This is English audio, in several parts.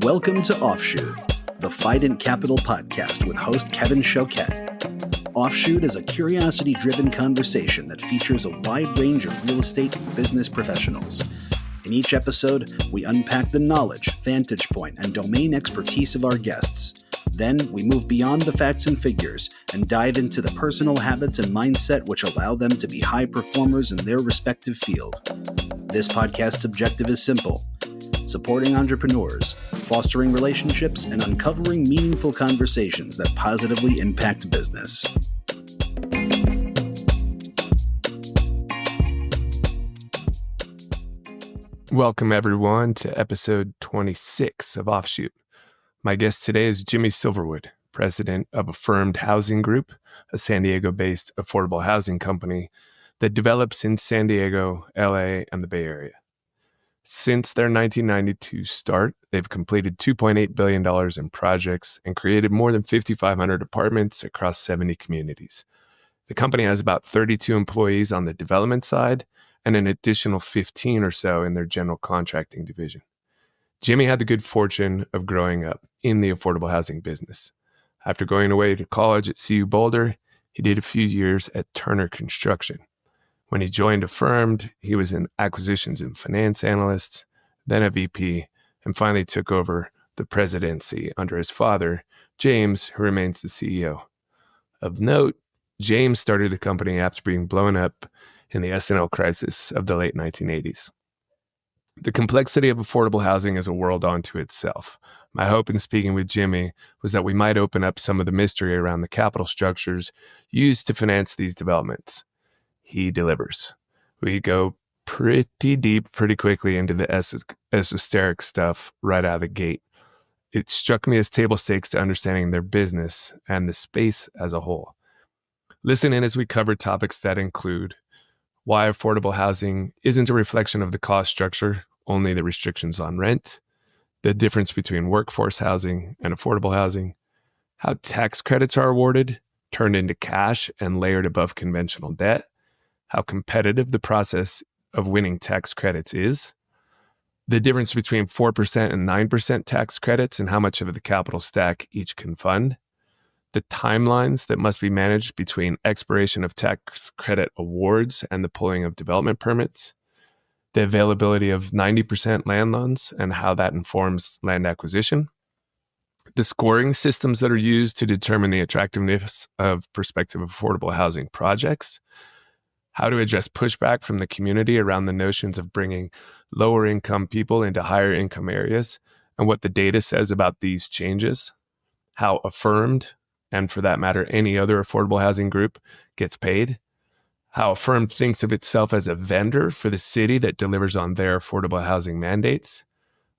Welcome to Offshoot, the Fident Capital podcast with host Kevin Choquette. Offshoot is a curiosity-driven conversation that features a wide range of real estate and business professionals. In each episode, we unpack the knowledge, vantage point, and domain expertise of our guests. Then we move beyond the facts and figures and dive into the personal habits and mindset which allow them to be high performers in their respective field. This podcast's objective is simple: supporting entrepreneurs, fostering relationships, and uncovering meaningful conversations that positively impact business. Welcome, everyone, to episode 26 of Offshoot. My guest today is Jimmy Silverwood, president of Affirmed Housing Group, a San Diego-based affordable housing company that develops in San Diego, LA, and the Bay Area. Since their 1992 start, they've completed $2.8 billion in projects and created more than 5,500 apartments across 70 communities. The company has about 32 employees on the development side and an additional 15 or so in their general contracting division. Jimmy had the good fortune of growing up in the affordable housing business. After going away to college at CU Boulder, he did a few years at Turner Construction. When he joined Affirmed, he was an acquisitions and finance analyst, then a VP, and finally took over the presidency under his father, James, who remains the CEO. Of note, James started the company after being blown up in the S&L crisis of the late 1980s. The complexity of affordable housing is a world unto itself. My hope in speaking with Jimmy was that we might open up some of the mystery around the capital structures used to finance these developments. He delivers. We go pretty deep, pretty quickly into the esoteric stuff right out of the gate. It struck me as table stakes to understanding their business and the space as a whole. Listen in as we cover topics that include why affordable housing isn't a reflection of the cost structure, only the restrictions on rent, the difference between workforce housing and affordable housing, how tax credits are awarded, turned into cash and layered above conventional debt, how competitive the process of winning tax credits is, the difference between 4% and 9% tax credits and how much of the capital stack each can fund, the timelines that must be managed between expiration of tax credit awards and the pulling of development permits, the availability of 90% land loans and how that informs land acquisition, the scoring systems that are used to determine the attractiveness of prospective affordable housing projects, how to address pushback from the community around the notions of bringing lower income people into higher income areas and what the data says about these changes, how Affirmed, and for that matter, any other affordable housing group, gets paid, how Affirmed thinks of itself as a vendor for the city that delivers on their affordable housing mandates,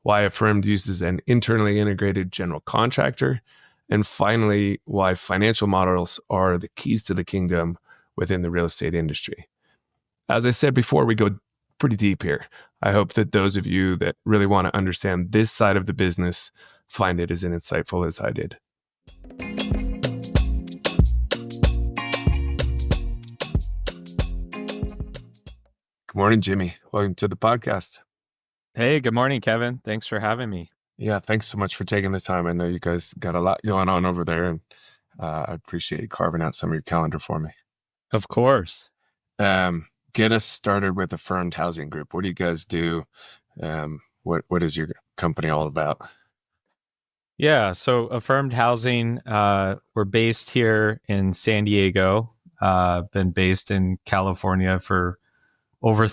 why Affirmed uses an internally integrated general contractor, and finally, why financial models are the keys to the kingdom within the real estate industry. As I said before, we go pretty deep here. I hope that those of you that really want to understand this side of the business find it as insightful as I did. Good morning, Jimmy. Welcome to the podcast. Hey, good morning, Kevin. Thanks for having me. Yeah, thanks so much for taking the time. I know you guys got a lot going on over there, and I appreciate you carving out some of your calendar for me. Of course. Get us started with Affirmed Housing Group. What do you guys do? What is your company all about? Yeah, so Affirmed Housing, we're based here in San Diego. Been based in California for over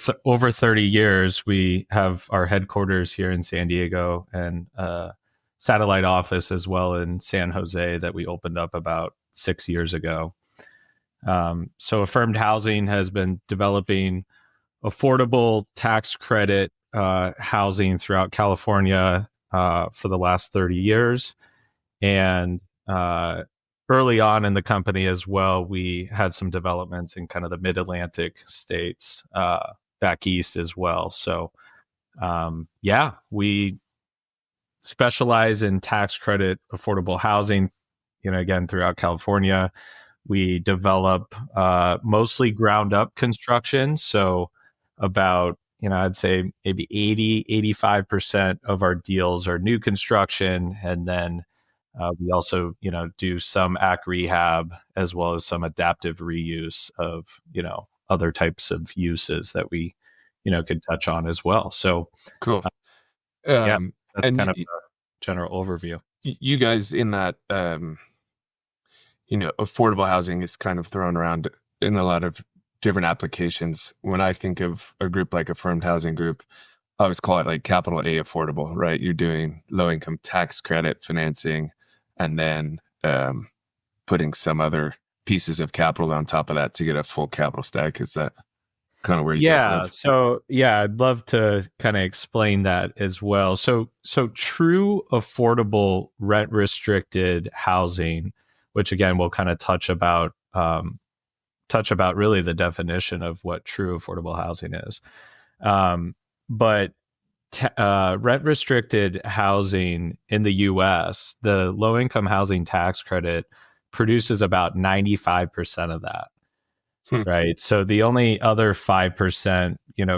30 years. We have our headquarters here in San Diego and a satellite office as well in San Jose that we opened up about 6 years ago. So Affirmed Housing has been developing affordable tax credit housing throughout California for the last 30 years. And early on in the company as well, we had some developments in kind of the mid-Atlantic states back east as well. So we specialize in tax credit affordable housing, again, throughout California. We develop mostly ground up construction. So about, I'd say maybe 85% of our deals are new construction. And then we also, do some AC rehab as well as some adaptive reuse of, other types of uses that we, could touch on as well. So, Cool. yeah, that's And kind of a general overview. you guys in that, affordable housing is kind of thrown around in a lot of different applications. When I think of a group like Affirmed Housing Group, I always call it like capital A affordable, right? You're doing low income tax credit financing and then putting some other pieces of capital on top of that to get a full capital stack. Is that kind of where you guys live? So I'd love to kind of explain that as well. So true affordable rent restricted housing, which again we'll kind of touch about really the definition of what true affordable housing is. But rent restricted housing in the U.S., the low income housing tax credit produces about 95% of that. Right. So the only other 5%,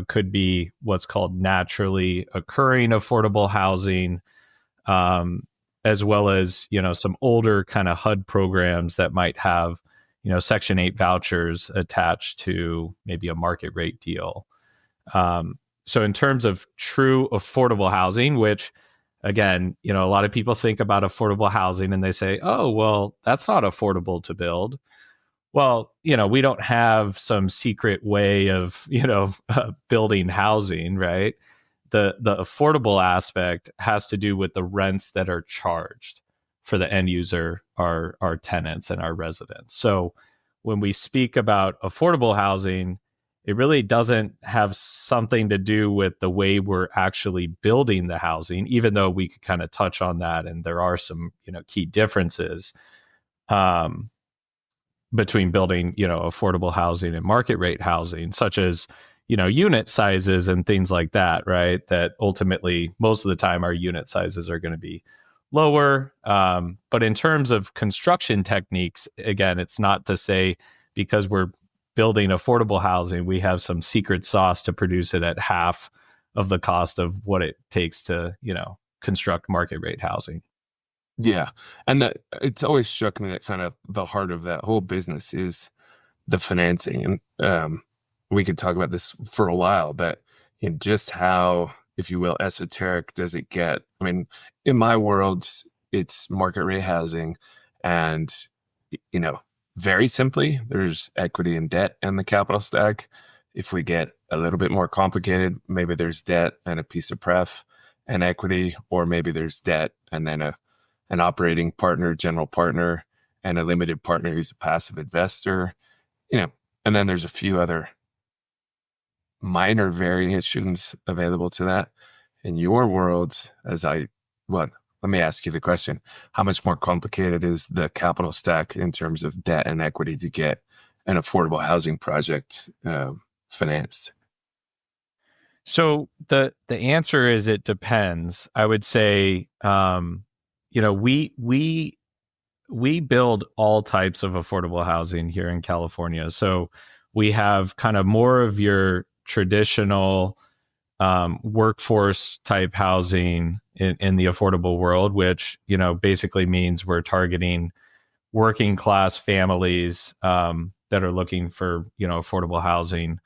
could be what's called naturally occurring affordable housing, as well as, some older kind of HUD programs that might have, Section 8 vouchers attached to maybe a market rate deal. So in terms of true affordable housing, which again, a lot of people think about affordable housing and they say, oh, well, that's not affordable to build. Well, we don't have some secret way of, building housing, right? The affordable aspect has to do with the rents that are charged for the end user, our tenants and our residents. So when we speak about affordable housing, it really doesn't have something to do with the way we're actually building the housing, even though we could kind of touch on that. And there are some, key differences between building, affordable housing and market rate housing, such as, unit sizes and things like that, right? That ultimately, most of the time, our unit sizes are going to be lower. But in terms of construction techniques, again, it's not to say because we're building affordable housing, we have some secret sauce to produce it at half of the cost of what it takes to, construct market rate housing. Yeah. And that it's always struck me that kind of the heart of that whole business is the financing. And we could talk about this for a while, but just how, if you will, esoteric does it get? I mean, in my world, it's market rate housing. And, very simply, there's equity and debt in the capital stack. If we get a little bit more complicated, maybe there's debt and a piece of pref and equity, or maybe there's debt and then an operating partner, general partner, and a limited partner who's a passive investor, and then there's a few other minor variations available to that. In your world, let me ask you the question, how much more complicated is the capital stack in terms of debt and equity to get an affordable housing project financed? So the answer is it depends. I would say, we build all types of affordable housing here in California. So we have kind of more of your traditional workforce type housing in the affordable world, which, basically means we're targeting working class families that are looking for, affordable housing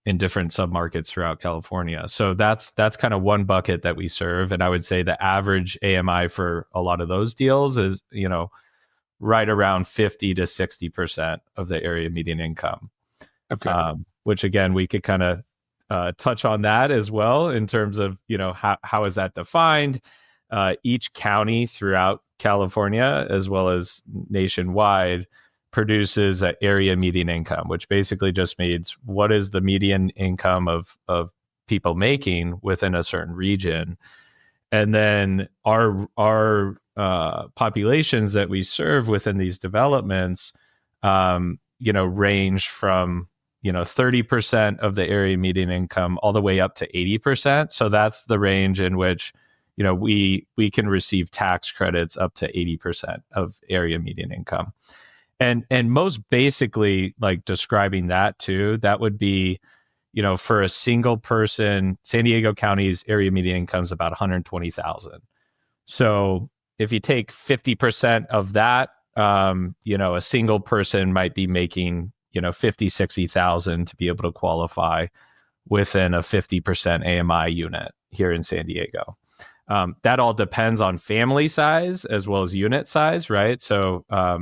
in different submarkets throughout California. So that's kind of one bucket that we serve. And I would say the average AMI for a lot of those deals is, right around 50 to 60% of the area median income. Okay. Which again, we could kind of touch on that as well in terms of, how is that defined? Each county throughout California, as well as nationwide, produces an area median income, which basically just means what is the median income of people making within a certain region. And then our populations that we serve within these developments, range from 30% of the area median income all the way up to 80%. So that's the range in which we can receive tax credits up to 80% of area median income. And most basically, like describing that too, that would be, for a single person, San Diego County's area median income is about 120,000. So if you take 50% of that, a single person might be making, 50, 60,000 to be able to qualify within a 50% AMI unit here in San Diego. That all depends on family size as well as unit size, right? So I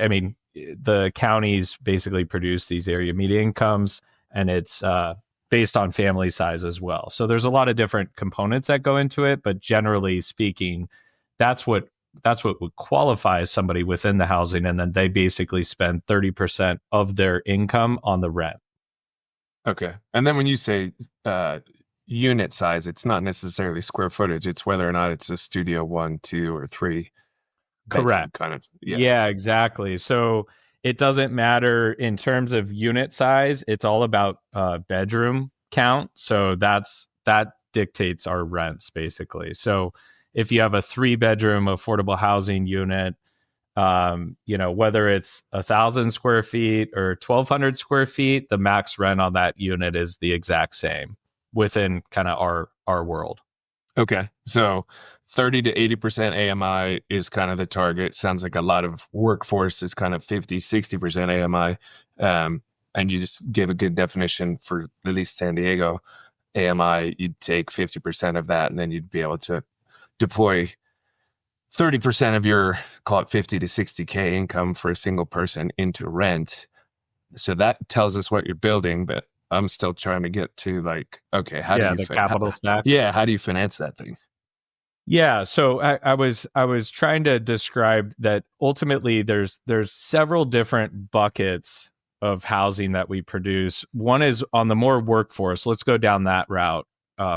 mean, the counties basically produce these area median incomes, and it's based on family size as well. So there's a lot of different components that go into it, but generally speaking, that's what would qualify as somebody within the housing, and then they basically spend 30% of their income on the rent. Okay. And then when you say unit size, it's not necessarily square footage. It's whether or not it's a studio 1, 2, or 3. Correct. Kind of. Yeah, exactly. So it doesn't matter in terms of unit size. It's all about bedroom count. So that dictates our rents basically. So if you have a 3-bedroom affordable housing unit, whether it's 1,000 square feet or 1,200 square feet, the max rent on that unit is the exact same within kind of our world. Okay. So 30 to 80% AMI is kind of the target. Sounds like a lot of workforce is kind of 50, 60% AMI. And you just gave a good definition for at least San Diego AMI. You'd take 50% of that, and then you'd be able to deploy 30% of your, call it 50 to 60K income for a single person into rent. So that tells us what you're building, but I'm still trying to get to like, okay, how do you capital stack? Yeah, how do you finance that thing? Yeah, so I was trying to describe that ultimately there's several different buckets of housing that we produce. One is on the more workforce. Let's go down that route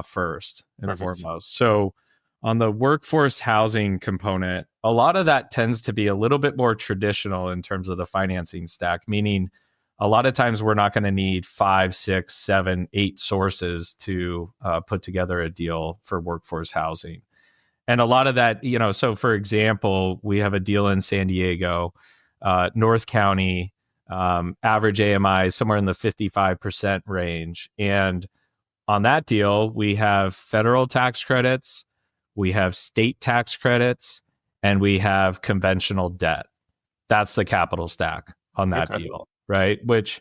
first and Perfect. foremost. So on the workforce housing component, a lot of that tends to be a little bit more traditional in terms of the financing stack, meaning a lot of times we're not going to need 5, 6, 7, 8 sources to put together a deal for workforce housing. And a lot of that, so for example, we have a deal in San Diego, North County, average AMI is somewhere in the 55% range. And on that deal, we have federal tax credits, we have state tax credits, and we have conventional debt. That's the capital stack on that deal, right? Which,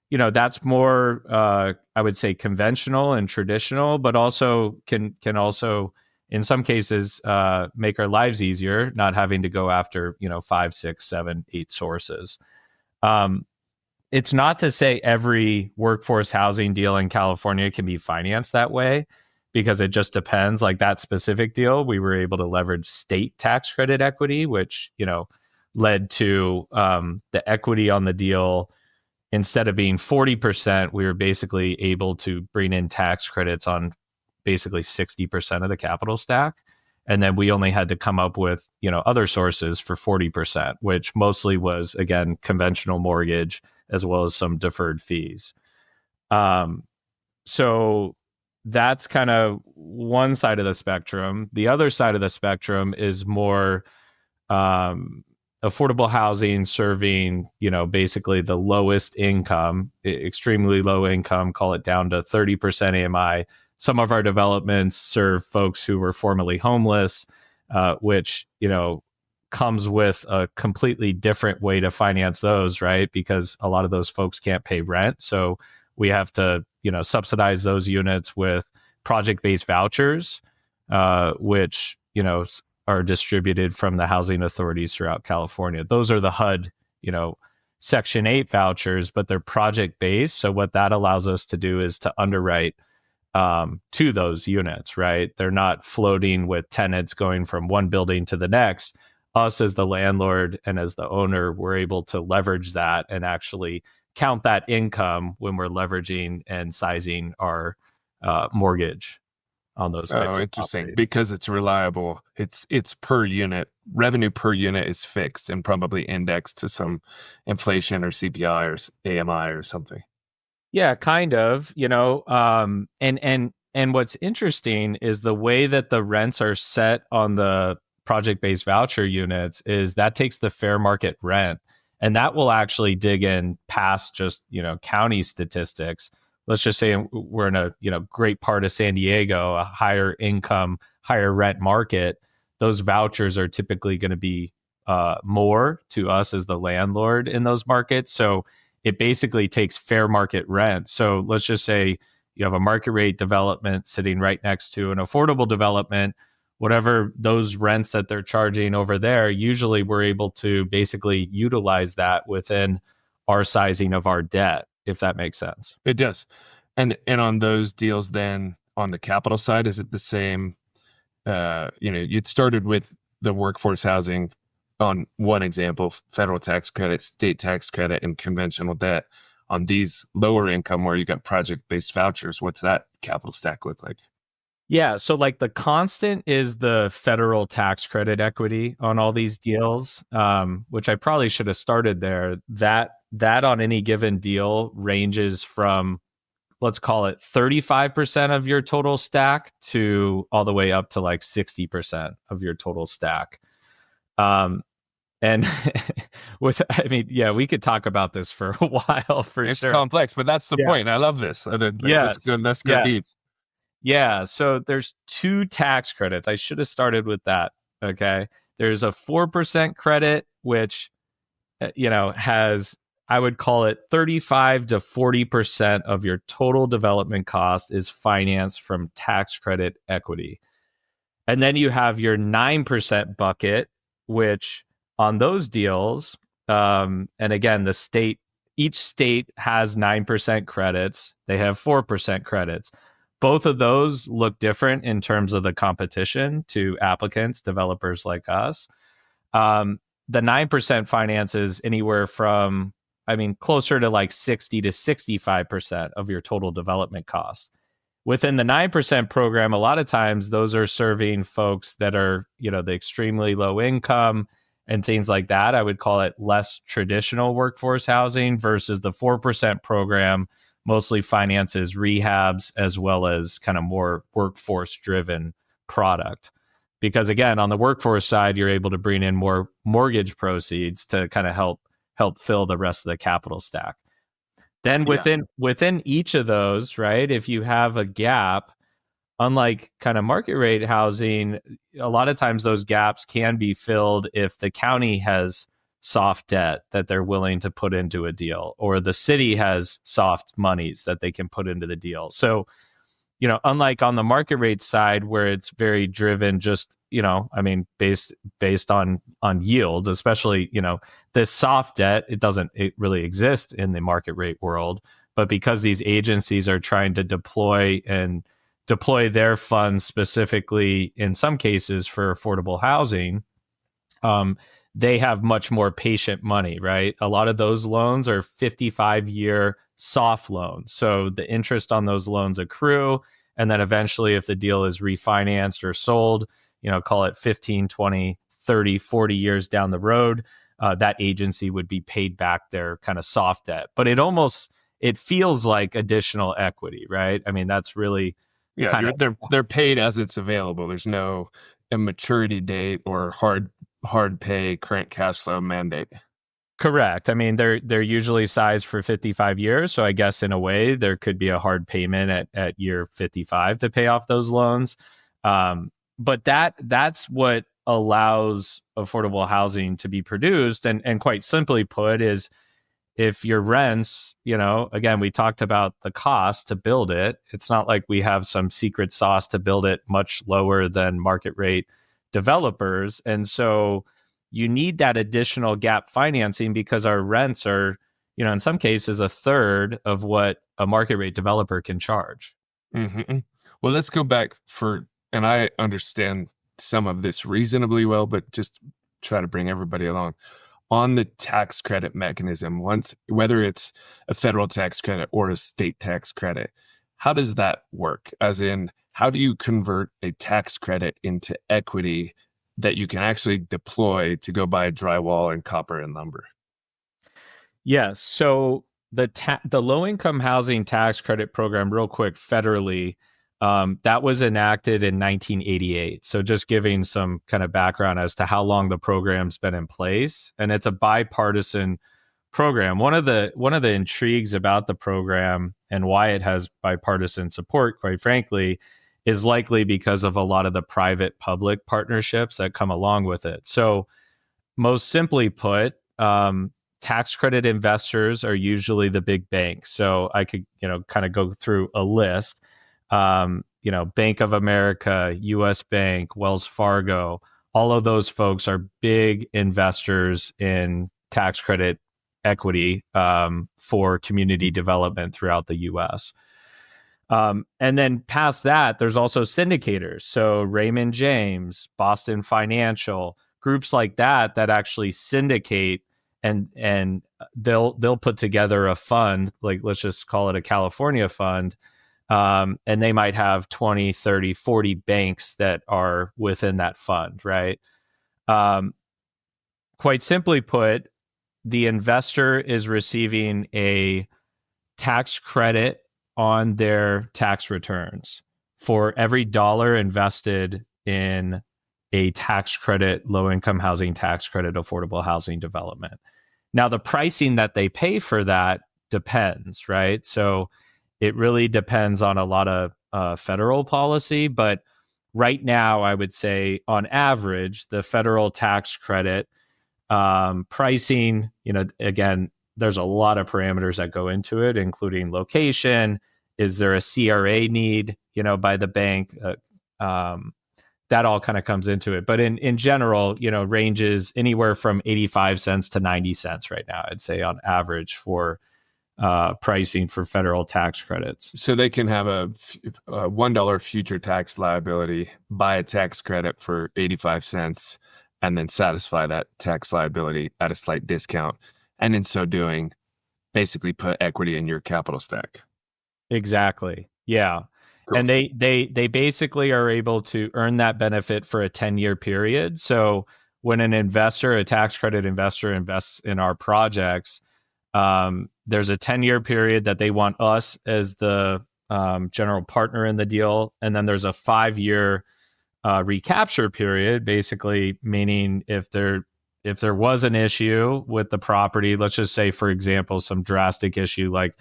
that's more, I would say, conventional and traditional, but also can also, in some cases, make our lives easier, not having to go after, 5, 6, 7, 8 sources. It's not to say every workforce housing deal in California can be financed that way, because it just depends. Like that specific deal, we were able to leverage state tax credit equity, which, led to the equity on the deal. Instead of being 40%, we were basically able to bring in tax credits on basically 60% of the capital stack. And then we only had to come up with, other sources for 40%, which mostly was, again, conventional mortgage, as well as some deferred fees. So that's kind of one side of the spectrum. The other side of the spectrum is more affordable housing serving, basically the lowest income, extremely low income, call it down to 30% AMI. Some of our developments serve folks who were formerly homeless, which, comes with a completely different way to finance those, right? Because a lot of those folks can't pay rent. So we have to, subsidize those units with project-based vouchers, which, are distributed from the housing authorities throughout California. Those are the HUD, Section 8 vouchers, but they're project-based. So what that allows us to do is to underwrite to those units, right? They're not floating with tenants going from one building to the next. Us as the landlord and as the owner, we're able to leverage that and actually count that income when we're leveraging and sizing our mortgage on those types of interesting. properties. Because it's reliable. It's per unit. Revenue per unit is fixed and probably indexed to some inflation or CPI or AMI or something. Yeah, kind of, and what's interesting is the way that the rents are set on the project-based voucher units is that takes the fair market rent, and that will actually dig in past just, county statistics. Let's just say we're in a, great part of San Diego, a higher income, higher rent market. Those vouchers are typically going to be more to us as the landlord in those markets. So it basically takes fair market rent. So let's just say you have a market rate development sitting right next to an affordable development. Whatever those rents that they're charging over there, usually we're able to basically utilize that within our sizing of our debt, if that makes sense. It does. And on those deals, then on the capital side, is it the same? You'd started with the workforce housing on one example, federal tax credit, state tax credit, and conventional debt. On these lower income where you got project-based vouchers, what's that capital stack look like? Yeah, so like the constant is the federal tax credit equity on all these deals, which I probably should have started there. That on any given deal ranges from, let's call it 35% of your total stack to all the way up to like 60% of your total stack. And we could talk about this for a while for it's sure. It's complex, but that's the point. I love this. Yes. Let's go deep. Yeah. So there's two tax credits. I should have started with that. Okay. There's a 4% credit, which, has, I would call it 35 to 40% of your total development cost is financed from tax credit equity. And then you have your 9% bucket, which on those deals, and again, each state has 9% credits. They have 4% credits. Both of those look different in terms of the competition to applicants, developers like us. The 9% finances anywhere from, closer to like 60 to 65% of your total development cost. Within the 9% program, a lot of times those are serving folks that are, the extremely low income and things like that. I would call it less traditional workforce housing versus the 4% program mostly finances rehabs as well as kind of more workforce driven product. Because again, on the workforce side, you're able to bring in more mortgage proceeds to kind of help fill the rest of the capital stack. Then within each of those, right, if you have a gap, unlike kind of market rate housing, a lot of times those gaps can be filled if the county has soft debt that they're willing to put into a deal, or the city has soft monies that they can put into the deal. So, unlike on the market rate side where it's very driven just, based on yields, especially, this soft debt, it really exist in the market rate world. But because these agencies are trying to deploy their funds specifically in some cases for affordable housing, they have much more patient money, right? A lot of those loans are 55-year soft loans. So the interest on those loans accrue. And then eventually, if the deal is refinanced or sold, call it 15, 20, 30, 40 years down the road, that agency would be paid back their kind of soft debt. But it feels like additional equity, right? That's really... Yeah, they're paid as it's available. There's no maturity date or hard pay current cash flow mandate. Correct. They're usually sized for 55 years. So I guess in a way there could be a hard payment at year 55 to pay off those loans. But that's what allows affordable housing to be produced. And quite simply put is, if your rents, again, we talked about the cost to build it. It's not like we have some secret sauce to build it much lower than market rate developers. And so you need that additional gap financing because our rents are, in some cases, a third of what a market rate developer can charge. Mm-hmm. Well, let's go back and I understand some of this reasonably well, but just try to bring everybody along. On the tax credit mechanism, whether it's a federal tax credit or a state tax credit, how does that work? As in, how do you convert a tax credit into equity that you can actually deploy to go buy drywall and copper and lumber? Yes. So the low income housing tax credit program, real quick, federally, That was enacted in 1988. So just giving some kind of background as to how long the program's been in place, and it's a bipartisan program. One of the intrigues about the program and why it has bipartisan support, quite frankly, is likely because of a lot of the private-public partnerships that come along with it. So, most simply put, tax credit investors are usually the big banks. So I could, kind of go through a list. Bank of America, U.S. Bank, Wells Fargo, all of those folks are big investors in tax credit equity for community development throughout the U.S. And then past that, there's also syndicators. So Raymond James, Boston Financial, groups like that actually syndicate and they'll put together a fund, like let's just call it a California fund. And they might have 20, 30, 40 banks that are within that fund, right? Quite simply put, the investor is receiving a tax credit on their tax returns for every dollar invested in a tax credit, low-income housing tax credit, affordable housing development. Now, the pricing that they pay for that depends, right? So it really depends on a lot of federal policy, but right now, I would say on average, the federal tax credit pricing, again, there's a lot of parameters that go into it, including location. Is there a CRA need, by the bank? That all kind of comes into it. But in general, ranges anywhere from 85 cents to 90 cents right now, I'd say on average for pricing for federal tax credits. So they can have a $1 future tax liability, buy a tax credit for 85 cents, and then satisfy that tax liability at a slight discount. And in so doing, basically put equity in your capital stack. Exactly. Yeah. Cool. And they basically are able to earn that benefit for a 10-year period. So when an investor, a tax credit investor, invests in our projects, there's a 10-year period that they want us as the general partner in the deal. And then there's a 5-year recapture period, basically meaning if there was an issue with the property, let's just say, for example, some drastic issue like,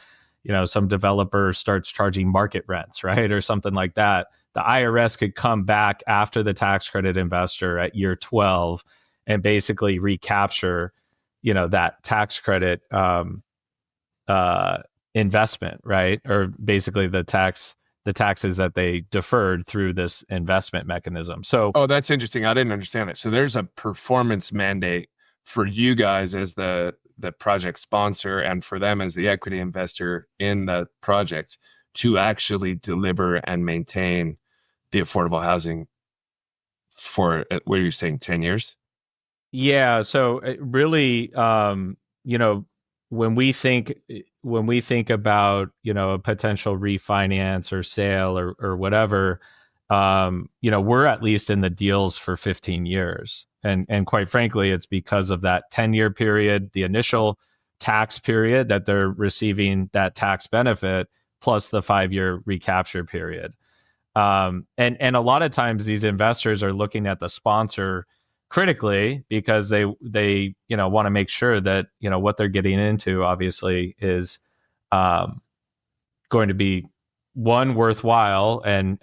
some developer starts charging market rents, right? Or something like that. The IRS could come back after the tax credit investor at year 12 and basically recapture, that tax credit investment, right? Or basically the taxes that they deferred through this investment mechanism. So, that's interesting. I didn't understand it. So there's a performance mandate for you guys as the project sponsor and for them as the equity investor in the project to actually deliver and maintain the affordable housing for, what are you saying, 10 years? Yeah. So really, when we think about, a potential refinance or sale or whatever, we're at least in the deals for 15 years. And quite frankly, it's because of that 10-year period, the initial tax period that they're receiving that tax benefit, plus the 5-year recapture period. And a lot of times these investors are looking at the sponsor critically because they want to make sure that, what they're getting into obviously is going to be, one, worthwhile, and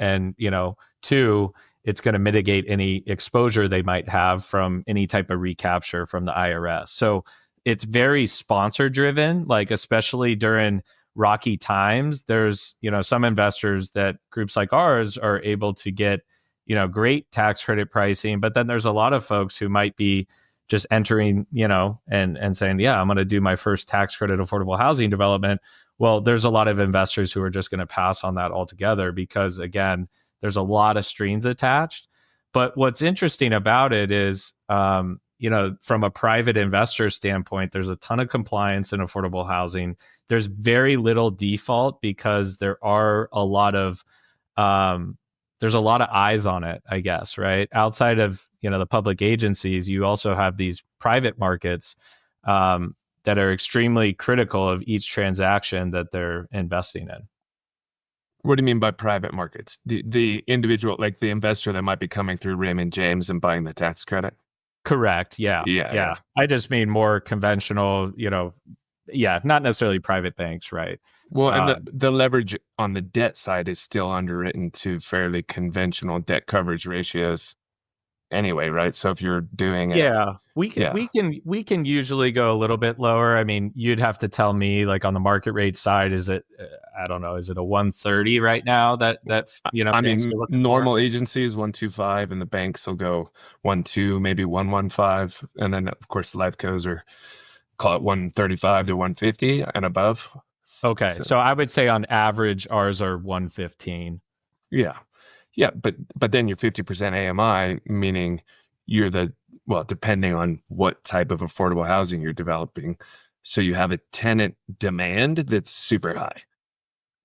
two, it's going to mitigate any exposure they might have from any type of recapture from the IRS. So it's very sponsor driven, like especially during rocky times. There's, some investors that groups like ours are able to get, great tax credit pricing, but then there's a lot of folks who might be just entering, and saying, yeah, I'm going to do my first tax credit affordable housing development. Well, there's a lot of investors who are just going to pass on that altogether because, again, there's a lot of strings attached. But what's interesting about it is, from a private investor standpoint, there's a ton of compliance in affordable housing. There's very little default because there are a lot of, there's a lot of eyes on it, I guess, right? Outside of, the public agencies, you also have these private markets that are extremely critical of each transaction that they're investing in. What do you mean by private markets? The individual, like the investor that might be coming through Raymond James and buying the tax credit? Correct. Yeah. Yeah. I just mean more conventional, not necessarily private banks, right? Well, and the leverage on the debt side is still underwritten to fairly conventional debt coverage ratios anyway, right? So if you're doing we can usually go a little bit lower. I mean, you'd have to tell me, like, on the market rate side, is it I don't know, is it a 130 right now that I banks mean, are looking normal for? agencies 125, and the banks will go 12, maybe 115, and then of course the life cos are call it 135 to 150 and above. Okay, so I would say on average ours are 115. Yeah, but then you're 50% AMI, meaning you're depending on what type of affordable housing you're developing, so you have a tenant demand that's super high.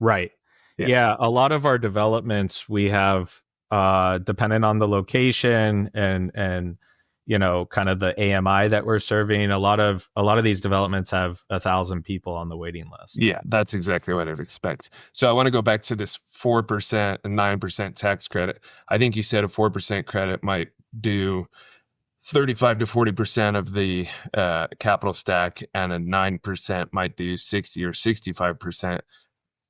Right. Yeah, a lot of our developments we have, dependent on the location and kind of the AMI that we're serving. A lot of these developments have 1,000 people on the waiting list. Yeah, that's exactly what I'd expect. So I want to go back to this 4% and 9% tax credit. I think you said a 4% credit might do 35 to 40% of the capital stack, and a 9% might do 60 or 65%.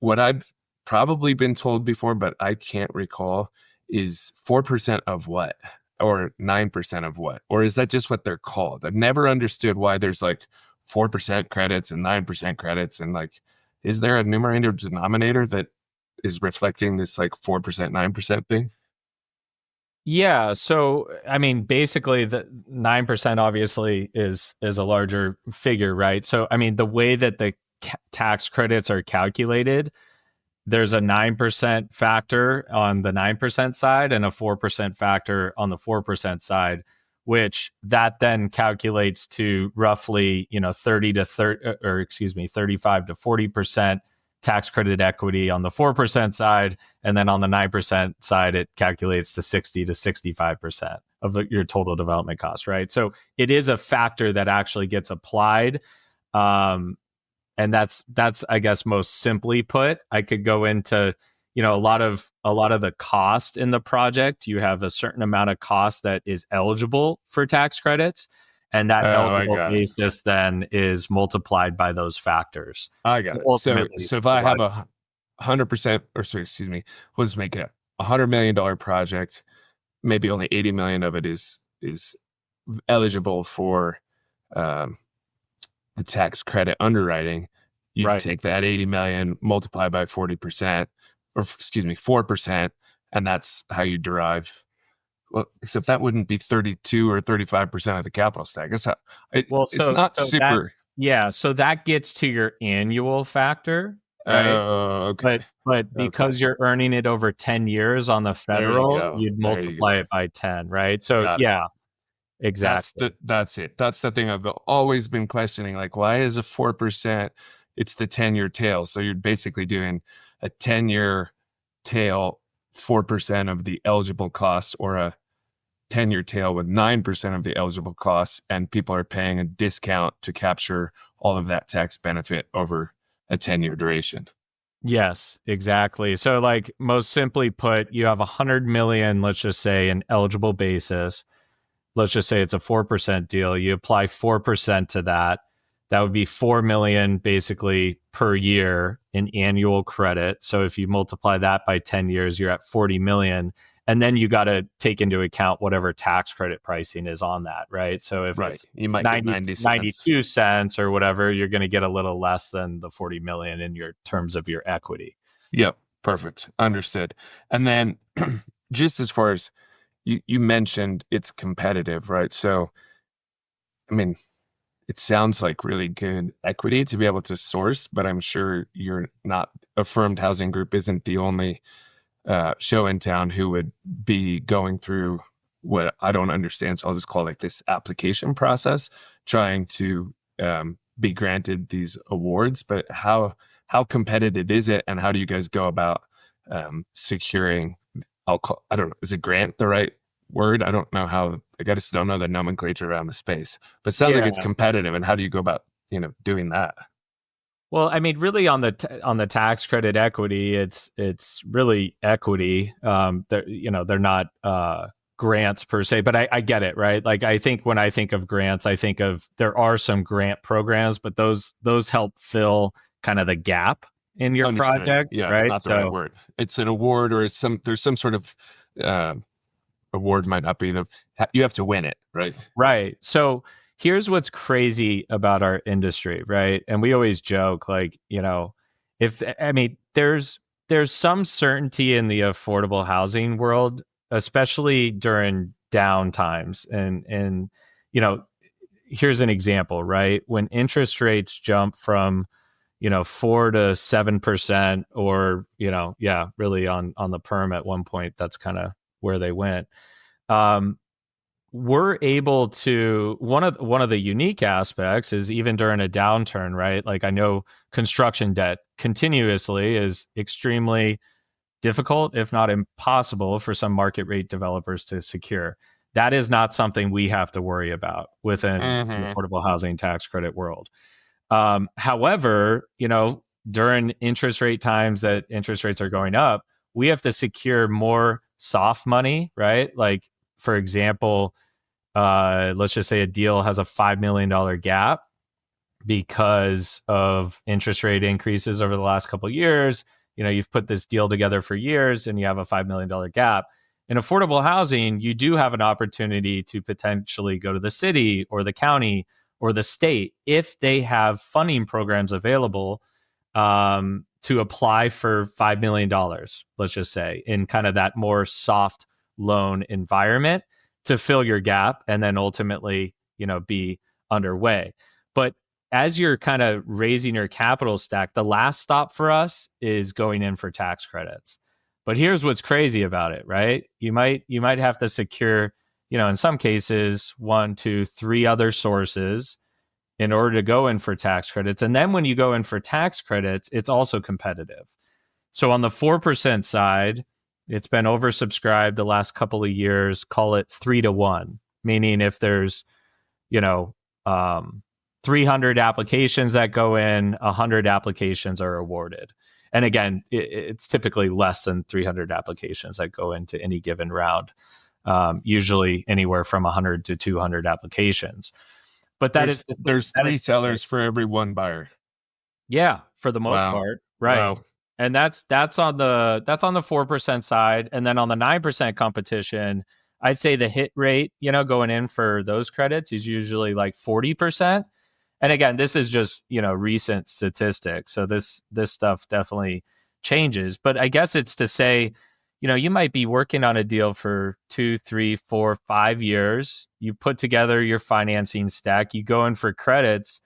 What I've probably been told before, but I can't recall, is 4% of what? Or 9% of what? Or is that just what they're called? I've never understood why there's like 4% credits and 9% credits. And like, is there a numerator denominator that is reflecting this like 4%, 9% thing? Yeah, so I mean, basically, the 9% obviously is a larger figure, right? So I mean, the way that the tax credits are calculated, there's a 9% factor on the 9% side and a 4% factor on the 4% side, which that then calculates to roughly 35 to 40% tax credit equity on the 4% side, and then on the 9% side it calculates to 60 to 65% of your total development cost, right? So it is a factor that actually gets applied, and that's I guess most simply put. I could go into a lot of the cost in the project. You have a certain amount of cost that is eligible for tax credits, and that eligible basis then is multiplied by those factors. I got it. So if I have 100%, or sorry, excuse me, let's make it $100 million project, maybe only 80 million of it is eligible for the tax credit underwriting. You take that 80 million, multiply by 40%, or excuse me, 4%, and that's how you derive. Well, except that wouldn't be 32 or 35% of the capital stack. So that gets to your annual factor, right? Okay. But because you're earning it over 10 years on the federal, you'd multiply it by 10, right? So exactly. That's it. That's the thing I've always been questioning. Like, why is a 4%? It's the 10-year tail. So you're basically doing a 10-year tail, 4% of the eligible costs, or a 10-year tail with 9% of the eligible costs, and people are paying a discount to capture all of that tax benefit over a 10-year duration. Yes, exactly. So, like, most simply put, you have 100 million, let's just say, an eligible basis. Let's just say it's a 4% deal. You apply 4% to that. That would be 4 million basically per year in annual credit. So if you multiply that by 10 years, you're at 40 million. And then you got to take into account whatever tax credit pricing is on that, right? So if it's you might get 92 cents or whatever, you're going to get a little less than the 40 million in your terms of your equity. Yep. Perfect. Understood. And then just as far as you mentioned, it's competitive, right? So, I mean, it sounds like really good equity to be able to source, but I'm sure you're not, Affirmed Housing Group isn't the only show in town who would be going through what I don't understand. So I'll just call it this application process, trying to be granted these awards. But how competitive is it, and how do you guys go about securing? I don't know, is a grant the right word? I don't know how. I just don't know the nomenclature around the space. But it sounds like it's competitive. And how do you go about doing that? Well, I mean, really on the tax credit equity, it's really equity. They're not grants per se, but I get it, right? Like I think when I think of grants, I think of there are some grant programs, but those help fill kind of the gap in your Understood. project, Yeah, it's right? not the right word. It's an award, or there's some sort of award might not be you have to win it, right? Right. So here's what's crazy about our industry, right? And we always joke, like, if I mean, there's some certainty in the affordable housing world, especially during down times. And you know, here's an example, right? When interest rates jump from 4 to 7%, or really on the perm at one point, that's kind of where they went. We're able to one of the unique aspects is even during a downturn, right? Like I know construction debt continuously is extremely difficult, if not impossible, for some market rate developers to secure. That is not something we have to worry about within the affordable housing tax credit world. However, during interest rate times that interest rates are going up, we have to secure more soft money, right? Like, for example, let's just say a deal has a $5 million gap because of interest rate increases over the last couple of years. You've put this deal together for years and you have a $5 million gap. In affordable housing, you do have an opportunity to potentially go to the city or the county or the state if they have funding programs available to apply for $5 million, let's just say, in kind of that more soft loan environment to fill your gap and then ultimately, be underway. But as you're kind of raising your capital stack, the last stop for us is going in for tax credits. But here's what's crazy about it, right? You might have to secure, in some cases, 1, 2, 3 other sources in order to go in for tax credits. And then when you go in for tax credits, it's also competitive. So on the 4% side, it's been oversubscribed the last couple of years, call it 3-to-1, meaning if there's, 300 applications that go in, 100 applications are awarded. And again, it's typically less than 300 applications that go into any given round, usually anywhere from 100 to 200 applications. But there's 3 sellers for every 1 buyer. Yeah, for the most part, right? Wow. And that's on the 4% side, and then on the 9% competition, I'd say the hit rate, going in for those credits is usually like 40%. And again, this is just recent statistics, so this stuff definitely changes. But I guess it's to say, you might be working on a deal for 2, 3, 4, 5 years. You put together your financing stack, you go in for credits.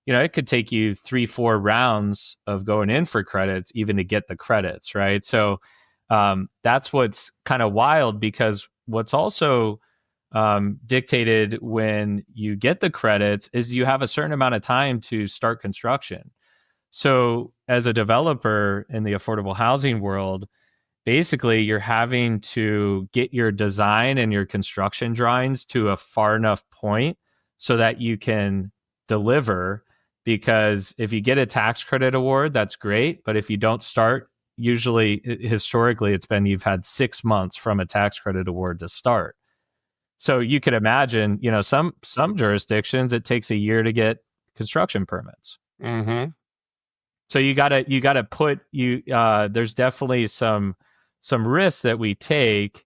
It could take you 3, 4 rounds of going in for credits even to get the credits, right? So that's what's kind of wild, because what's also dictated when you get the credits is you have a certain amount of time to start construction. So as a developer in the affordable housing world, basically you're having to get your design and your construction drawings to a far enough point so that you can deliver. Because if you get a tax credit award, that's great. But if you don't start, usually historically it's been you've had 6 months from a tax credit award to start. So you could imagine, some jurisdictions it takes a year to get construction permits. Mm-hmm. So you gotta put there's definitely some risks that we take,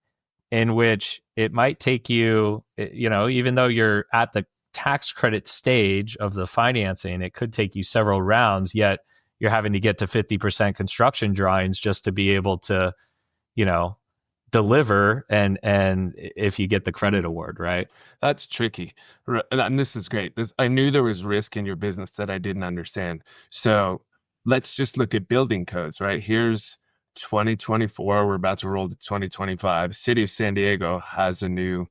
in which it might take you, even though you're at the tax credit stage of the financing, it could take you several rounds, yet you're having to get to 50% construction drawings just to be able to, deliver and if you get the credit award, right? That's tricky. And this is great. I knew there was risk in your business that I didn't understand. So let's just look at building codes, right? Here's 2024. We're about to roll to 2025. City of San Diego has a new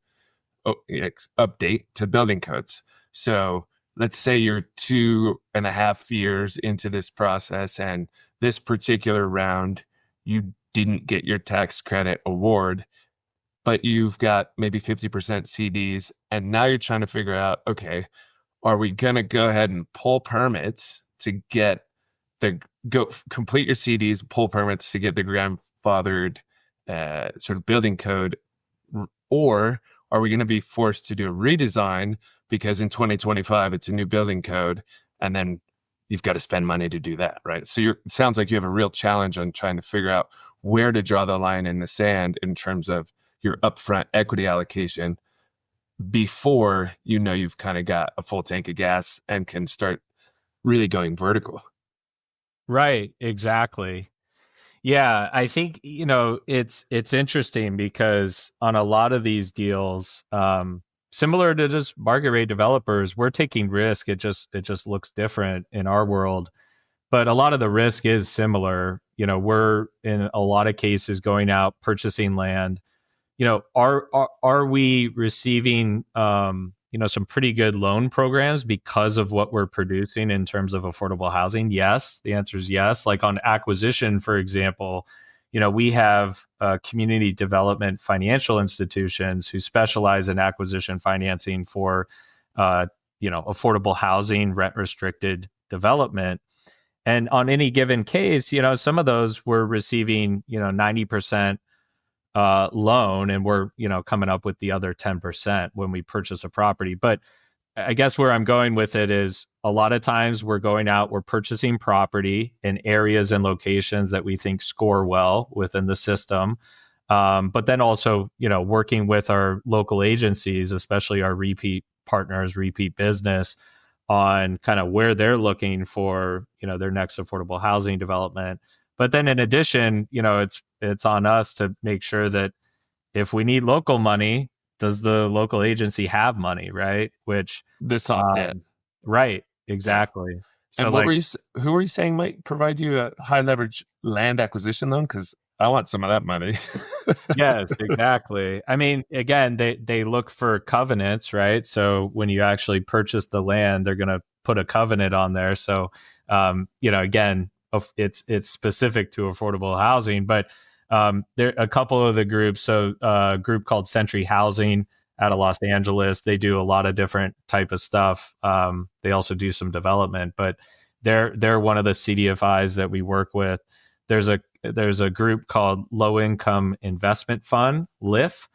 update to building codes. So let's say you're 2.5 years into this process, and this particular round, you didn't get your tax credit award, but you've got maybe 50% CDs. And now you're trying to figure out, okay, are we going to go ahead and pull permits to get complete your CDs, pull permits to get the grandfathered sort of building code, or are we going to be forced to do a redesign because in 2025 it's a new building code, and then you've got to spend money to do that, right? So it sounds like you have a real challenge on trying to figure out where to draw the line in the sand in terms of your upfront equity allocation before you've kind of got a full tank of gas and can start really going vertical. Right, exactly. Yeah, I think it's interesting because on a lot of these deals, similar to just market rate developers, we're taking risk. It just looks different in our world, but a lot of the risk is similar. We're in a lot of cases going out purchasing land. Are we receiving some pretty good loan programs because of what we're producing in terms of affordable housing? Yes, the answer is yes. Like on acquisition, for example, we have community development financial institutions who specialize in acquisition financing for affordable housing, rent restricted development. And on any given case, some of those we're receiving 90% loan, and we're coming up with the other 10% when we purchase a property. But I guess where I'm going with it is a lot of times we're purchasing property in areas and locations that we think score well within the system. But then also, working with our local agencies, especially our repeat partners, repeat business, on kind of where they're looking for, their next affordable housing development. But then in addition, it's on us to make sure that if we need local money, does the local agency have money, right? Which the soft debt. Right, exactly. Yeah. So and who were you saying might provide you a high leverage land acquisition loan? Because I want some of that money. Yes, exactly. I mean, again, they look for covenants, right? So when you actually purchase the land, they're going to put a covenant on there. So, again, it's specific to affordable housing, but there are a couple of the groups. So a group called Century Housing out of Los Angeles, they do a lot of different type of stuff. They also do some development, but they're one of the CDFIs that we work with. There's a group called Low Income Investment Fund, LIF.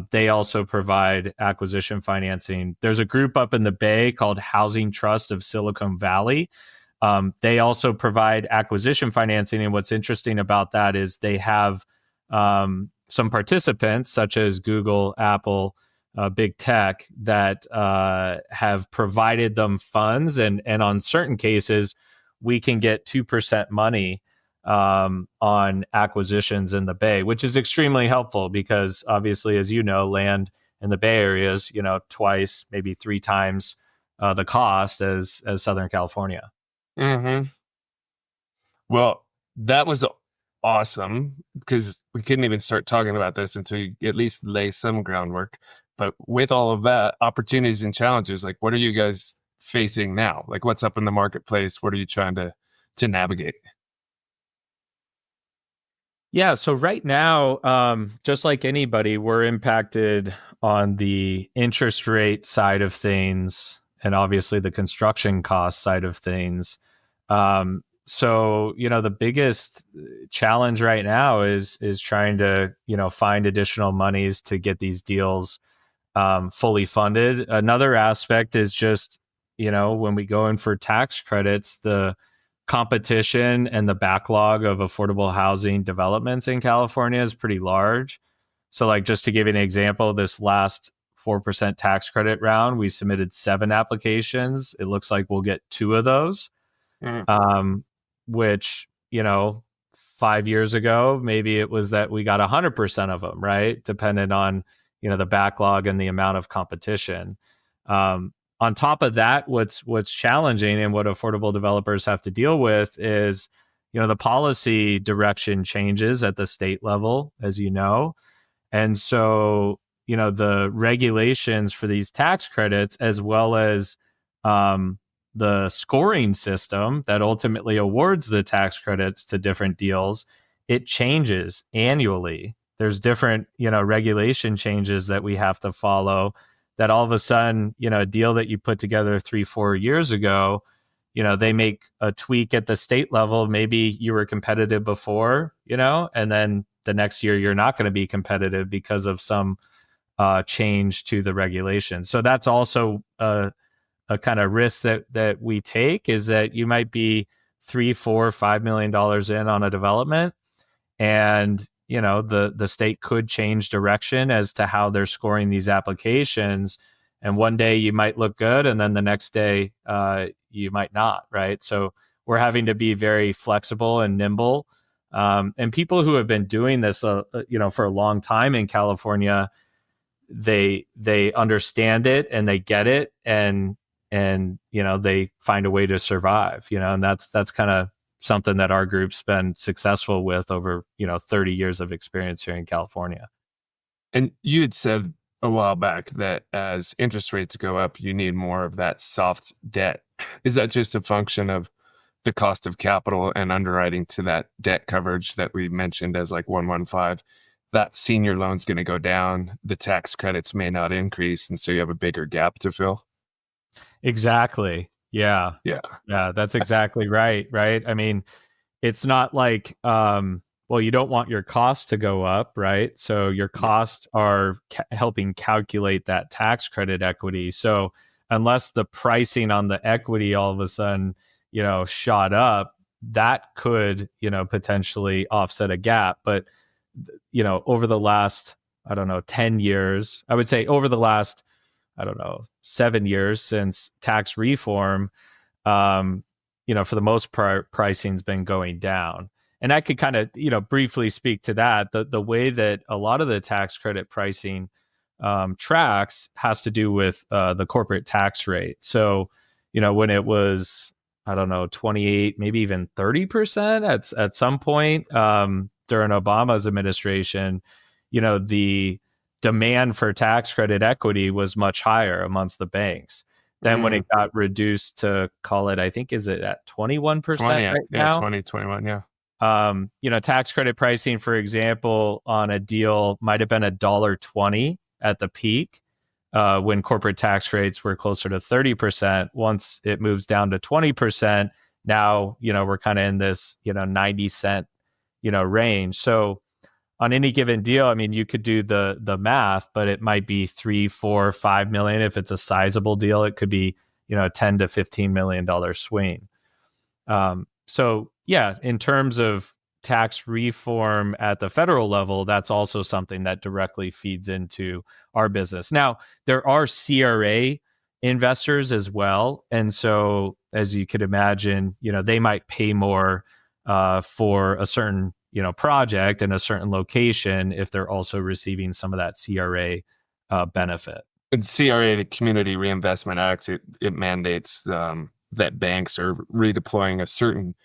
They also provide acquisition financing. There's a group up in the Bay called Housing Trust of Silicon Valley. They also provide acquisition financing. And what's interesting about that is they have some participants such as Google, Apple, big tech that have provided them funds. And on certain cases, we can get 2% money on acquisitions in the Bay, which is extremely helpful because obviously, as you know, land in the Bay Area is, twice, maybe 3 times the cost as Southern California. Mm-hmm. Well, that was awesome because we couldn't even start talking about this until you at least lay some groundwork. But with all of that, opportunities and challenges, like what are you guys facing now? Like what's up in the marketplace? What are you trying to navigate? Yeah, so right now, just like anybody, we're impacted on the interest rate side of things and obviously the construction cost side of things. So, the biggest challenge right now is trying to, find additional monies to get these deals fully funded. Another aspect is just, when we go in for tax credits, the competition and the backlog of affordable housing developments in California is pretty large. So like, just to give you an example, this last 4% tax credit round, we submitted 7 applications. It looks like we'll get 2 of those, which, 5 years ago, maybe it was that we got 100% of them, right? Depending on, the backlog and the amount of competition. On top of that, what's challenging and what affordable developers have to deal with is, the policy direction changes at the state level, as you know. And so, the regulations for these tax credits, as well as the scoring system that ultimately awards the tax credits to different deals, it changes annually. There's different, regulation changes that we have to follow that all of a sudden, a deal that you put together 3-4 years ago they make a tweak at the state level. Maybe you were competitive before, and then the next year you're not going to be competitive because of some change to the regulation. So that's also a kind of risk that we take, is that you might be $3, $4, $5 million in on a development, and the state could change direction as to how they're scoring these applications. And one day you might look good, and then the next day you might not, right? So we're having to be very flexible and nimble. And people who have been doing this, for a long time in California, they understand it and they get it, and they find a way to survive. And that's kind of something that our group's been successful with over 30 years of experience here in California. And you had said a while back that as interest rates go up, you need more of that soft debt. Is that just a function of the cost of capital and underwriting to that debt coverage that we mentioned as like 115? That senior loan's going to go down, the tax credits may not increase, and so you have a bigger gap to fill? Exactly. Yeah. That's exactly right. I mean, it's not like, you don't want your costs to go up, right? So your costs are helping calculate that tax credit equity. So unless the pricing on the equity all of a sudden, shot up, that could, potentially offset a gap. But, over the last, 10 years, I would say over the last, 7 years since tax reform, for the most part, pricing's been going down. And I could kind of, briefly speak to that. The way that a lot of the tax credit pricing tracks has to do with the corporate tax rate. So, when it was, 28, maybe even 30% at some point during Obama's administration, the demand for tax credit equity was much higher amongst the banks. Then when it got reduced to, call it, I think, is it at 21% right now? 21, yeah. Tax credit pricing, for example, on a deal might have been $1.20 at the peak when corporate tax rates were closer to 30%. Once it moves down to 20%, now, we're kind of in this, 90 cent, range. So on any given deal, I mean, you could do the math, but it might be 3, 4, 5 million. If it's a sizable deal, it could be, $10 to $15 million swing. So yeah, in terms of tax reform at the federal level, that's also something that directly feeds into our business. Now, there are CRA investors as well. And so as you could imagine, they might pay more for a certain project in a certain location if they're also receiving some of that CRA benefit. And CRA, the Community Reinvestment Act, it mandates that banks are redeploying a certain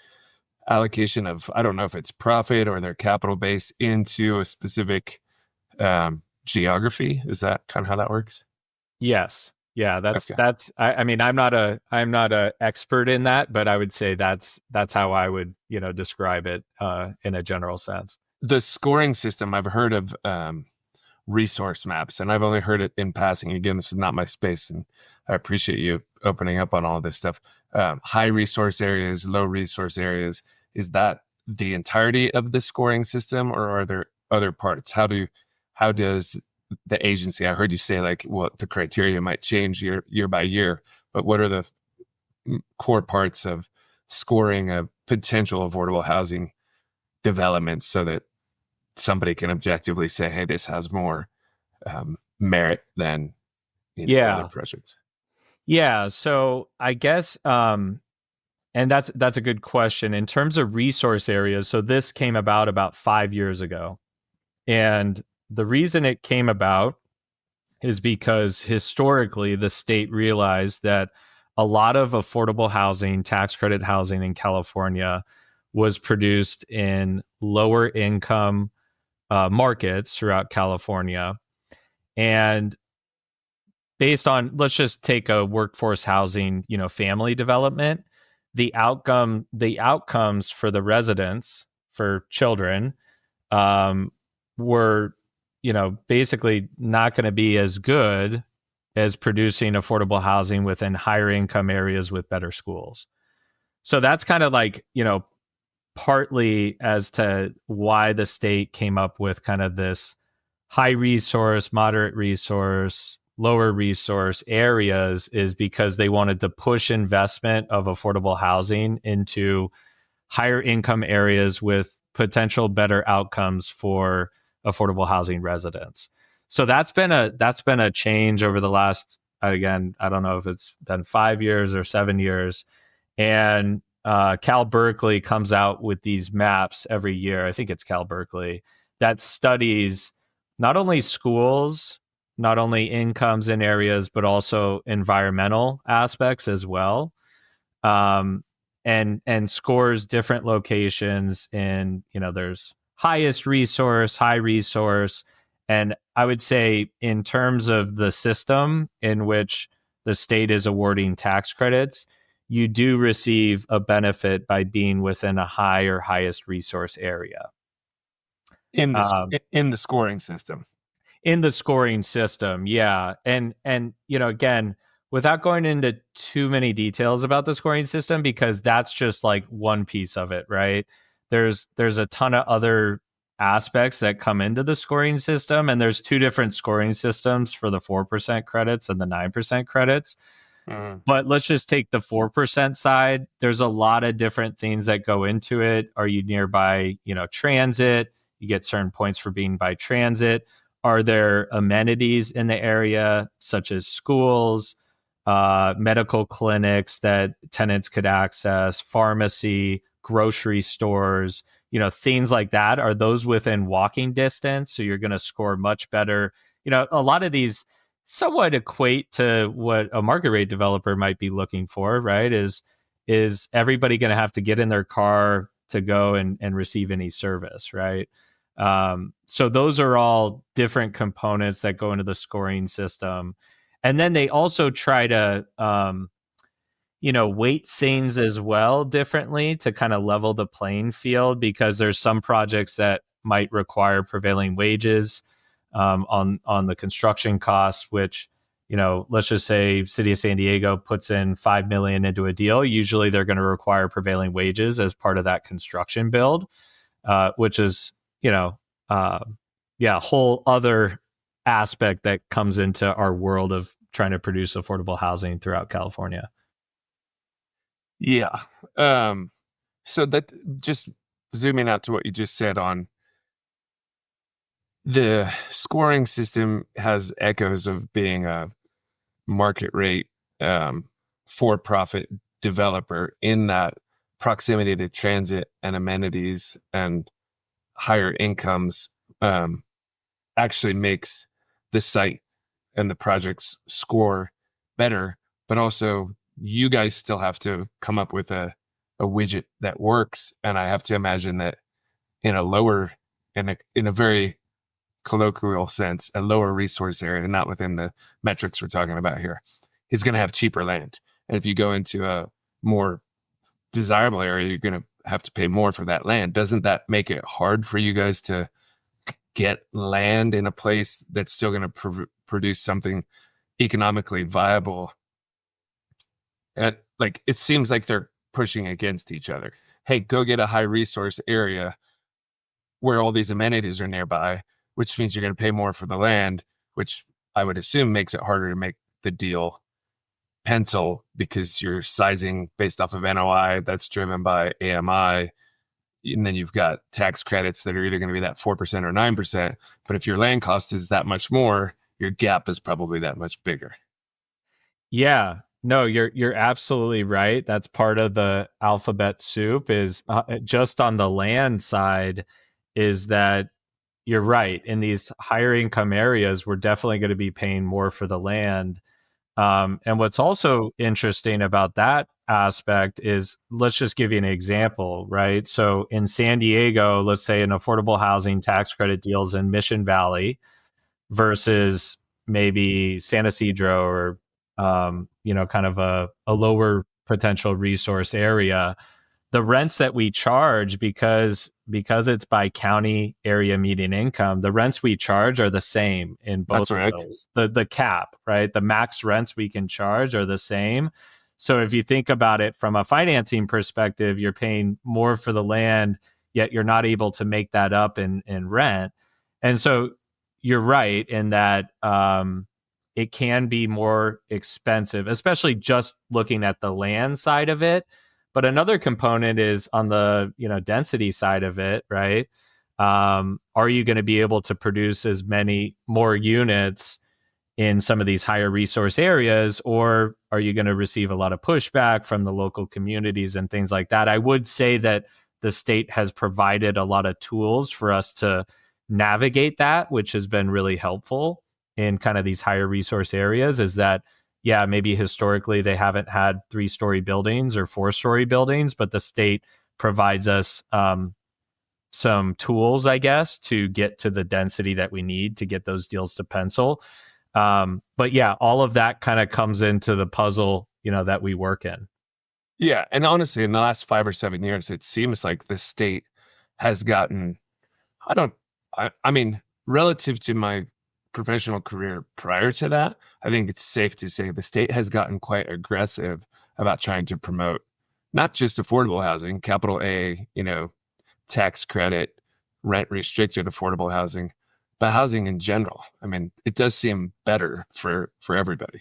allocation of, I don't know if it's profit or their capital base, into a specific geography. Is that kind of how that works? Yes. Yeah, that's. I mean, I'm not a expert in that, but I would say that's how I would describe it in a general sense. The scoring system, I've heard of resource maps, and I've only heard it in passing. Again, this is not my space, and I appreciate you opening up on all this stuff. High resource areas, low resource areas. Is that the entirety of the scoring system, or are there other parts? How does the agency, I heard you say the criteria might change year by year, but what are the core parts of scoring a potential affordable housing development so that somebody can objectively say, hey, this has more merit than other projects? Yeah. So I guess, and that's a good question in terms of resource areas. So this came about 5 years ago. And the reason it came about is because historically the state realized that a lot of affordable housing, tax credit housing in California was produced in lower income markets throughout California. And based on, let's just take a workforce housing, family development, the outcomes for the residents, for children, were basically not going to be as good as producing affordable housing within higher income areas with better schools. So that's kind of like, partly as to why the state came up with kind of this high resource, moderate resource, lower resource areas, is because they wanted to push investment of affordable housing into higher income areas with potential better outcomes for affordable housing residents. So that's been a change over the last, again, I don't know if it's been 5 years or 7 years. And Cal Berkeley comes out with these maps every year. I think it's Cal Berkeley that studies not only schools, not only incomes in areas, but also environmental aspects as well. And scores different locations in, there's highest resource, high resource. And I would say in terms of the system in which the state is awarding tax credits, you do receive a benefit by being within a high or highest resource area. In the scoring system. In the scoring system, yeah. And again, without going into too many details about the scoring system, because that's just like one piece of it, right? There's a ton of other aspects that come into the scoring system, and there's two different scoring systems for the 4% credits and the 9% credits. But let's just take the 4% side. There's a lot of different things that go into it. Are you nearby, transit? You get certain points for being by transit. Are there amenities in the area, such as schools, medical clinics that tenants could access, pharmacy, grocery stores, things like that? Are those within walking distance? So you're going to score much better. A lot of these somewhat equate to what a market rate developer might be looking for, right? Is everybody going to have to get in their car to go and receive any service, right? So those are all different components that go into the scoring system. And then they also try to, weight things as well differently to kind of level the playing field, because there's some projects that might require prevailing wages on the construction costs, which, let's just say City of San Diego puts in $5 million into a deal. Usually they're going to require prevailing wages as part of that construction build, which is, a whole other aspect that comes into our world of trying to produce affordable housing throughout California. Yeah. So that, just zooming out to what you just said on the scoring system, has echoes of being a market rate for-profit developer, in that proximity to transit and amenities and higher incomes actually makes the site and the project's score better. But also, you guys still have to come up with a widget that works. And I have to imagine that in a very colloquial sense, a lower resource area, not within the metrics we're talking about here, is going to have cheaper land. And if you go into a more desirable area, you're going to have to pay more for that land. Doesn't that make it hard for you guys to get land in a place that's still going to produce something economically viable? And like, it seems like they're pushing against each other. Hey, go get a high resource area where all these amenities are nearby, which means you're going to pay more for the land, which I would assume makes it harder to make the deal pencil, because you're sizing based off of NOI that's driven by AMI. And then you've got tax credits that are either going to be that 4% or 9%. But if your land cost is that much more, your gap is probably that much bigger. Yeah, no, you're absolutely right. That's part of the alphabet soup, is just on the land side, is that you're right. In these higher income areas, we're definitely going to be paying more for the land. And what's also interesting about that aspect is, let's just give you an example, right? So in San Diego, let's say an affordable housing tax credit deals in Mission Valley versus maybe San Isidro, or, kind of a lower potential resource area. The rents that we charge, because it's by county area median income, the rents we charge are the same in both of those. The cap, right? The max rents we can charge are the same. So if you think about it from a financing perspective, you're paying more for the land, yet you're not able to make that up in rent. And so you're right in that it can be more expensive, especially just looking at the land side of it. But another component is on the density side of it, right? Are you going to be able to produce as many more units in some of these higher resource areas, or are you going to receive a lot of pushback from the local communities and things like that? I would say that the state has provided a lot of tools for us to navigate that, which has been really helpful in kind of these higher resource areas. Is that, yeah, maybe historically they haven't had 3-story buildings or 4-story buildings, but the state provides us some tools, I guess, to get to the density that we need to get those deals to pencil. But yeah, all of that kind of comes into the puzzle, that we work in. Yeah. And honestly, in the last 5 or 7 years, it seems like the state has gotten, I mean, relative to my professional career prior to that, I think it's safe to say the state has gotten quite aggressive about trying to promote not just affordable housing, capital A, tax credit, rent restricted affordable housing, but housing in general. I mean, it does seem better for everybody.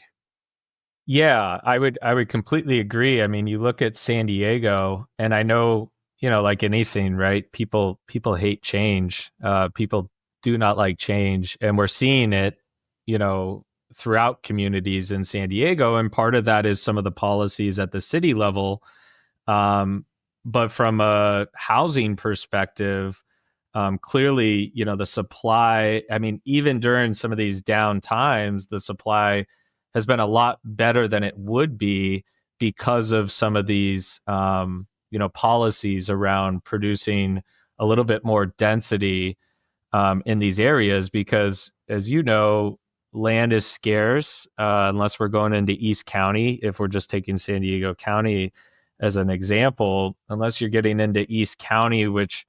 Yeah, I would completely agree. I mean, you look at San Diego, and I know, like anything, right? People hate change. People do not like change, and we're seeing it, throughout communities in San Diego. And part of that is some of the policies at the city level. But from a housing perspective, clearly, the supply, I mean, even during some of these down times, the supply has been a lot better than it would be because of some of these, policies around producing a little bit more density in these areas. Because, as you know, land is scarce unless we're going into East County. If we're just taking San Diego County as an example, unless you're getting into East County, which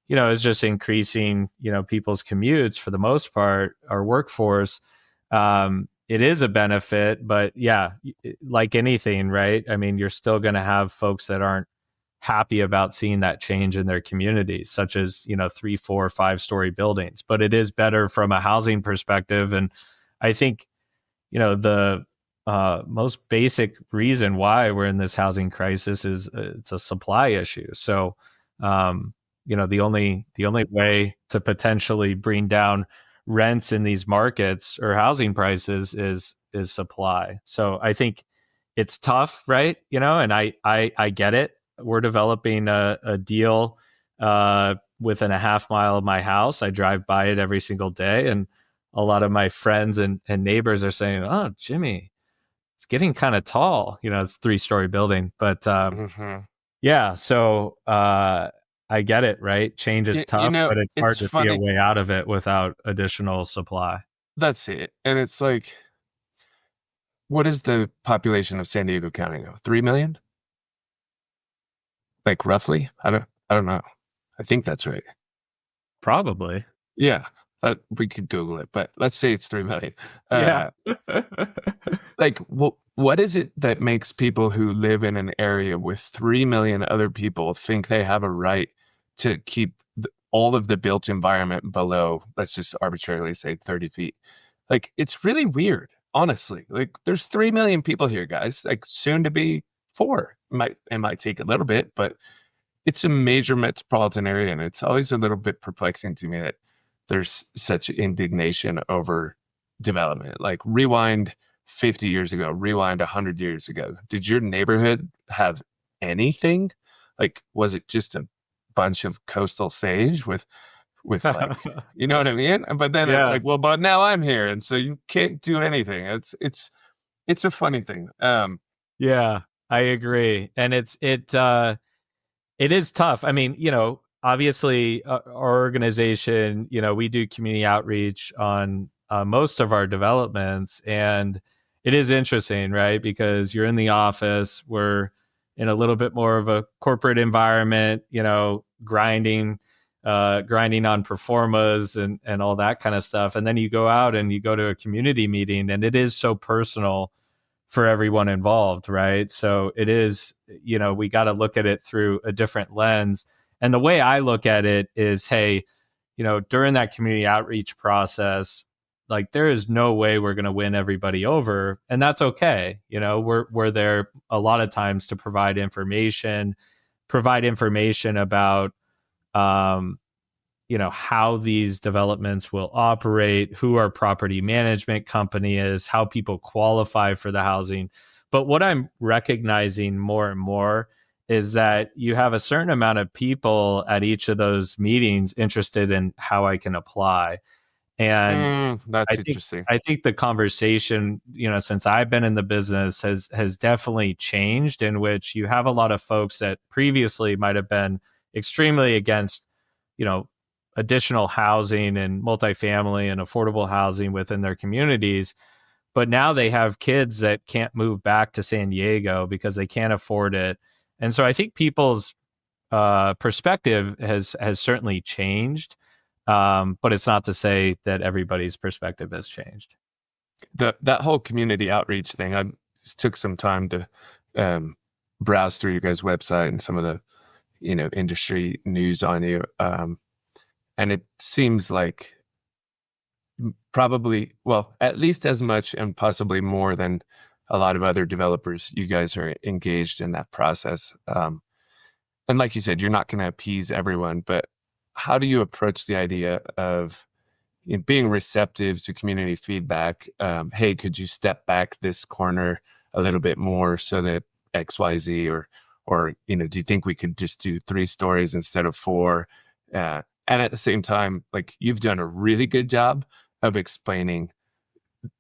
is just increasing, people's commutes for the most part, our workforce. It is a benefit, but yeah, like anything, right? I mean, you're still going to have folks that aren't happy about seeing that change in their communities, such as, 3, 4, 5-story buildings. But it is better from a housing perspective. And I think, the most basic reason why we're in this housing crisis is it's a supply issue. So, the only way to potentially bring down rents in these markets or housing prices is supply. So I think it's tough, right? And I get it. We're developing a deal within a half mile of my house. I drive by it every single day, and a lot of my friends and neighbors are saying, "Oh, Jimmy, it's getting kind of tall." It's a 3-story building, but yeah. So I get it, right? Change is tough, but it's hard to see a way out of it without additional supply. That's it. And it's like, what is the population of San Diego County now? 3 million? Like roughly? I don't know. I think that's right. Probably. Yeah. We could Google it, but let's say it's 3 million. Yeah. Like, what is it that makes people who live in an area with 3 million other people think they have a right to keep all of the built environment below, let's just arbitrarily say 30 feet? Like, it's really weird, honestly. Like, there's 3 million people here, guys, like soon to be 4. It might take a little bit, but it's a major metropolitan area. And it's always a little bit perplexing to me that there's such indignation over development. Like, rewind 50 years ago, rewind 100 years ago. Did your neighborhood have anything? Like, was it just a bunch of coastal sage with like, you know what I mean? But then it's like, well, but now I'm here, and so you can't do anything. It's a funny thing. Yeah, I agree. And it is tough. I mean, obviously our organization, we do community outreach on most of our developments, and it is interesting, right? Because you're in the office, we're in a little bit more of a corporate environment, grinding on performas and all that kind of stuff. And then you go out and you go to a community meeting, and it is so personal for everyone involved, right? So it is, we got to look at it through a different lens. And the way I look at it is, hey, during that community outreach process, like there is no way we're going to win everybody over, and that's okay. We're there a lot of times to provide information about how these developments will operate, who our property management company is, how people qualify for the housing. But what I'm recognizing more and more is that you have a certain amount of people at each of those meetings interested in how I can apply. And That's I think interesting. I think the conversation, since I've been in the business has definitely changed, in which you have a lot of folks that previously might have been extremely against, additional housing and multifamily and affordable housing within their communities. But now they have kids that can't move back to San Diego because they can't afford it. And so I think people's perspective has certainly changed. But it's not to say that everybody's perspective has changed. That whole community outreach thing, I took some time to browse through your guys' website and some of the industry news on you. And it seems like probably, well, at least as much and possibly more than a lot of other developers, you guys are engaged in that process. And like you said, you're not going to appease everyone, but how do you approach the idea of being receptive to community feedback? Hey, could you step back this corner a little bit more so that X, Y, Z, or do you think we could just do 3 stories instead of 4? And at the same time, like, you've done a really good job of explaining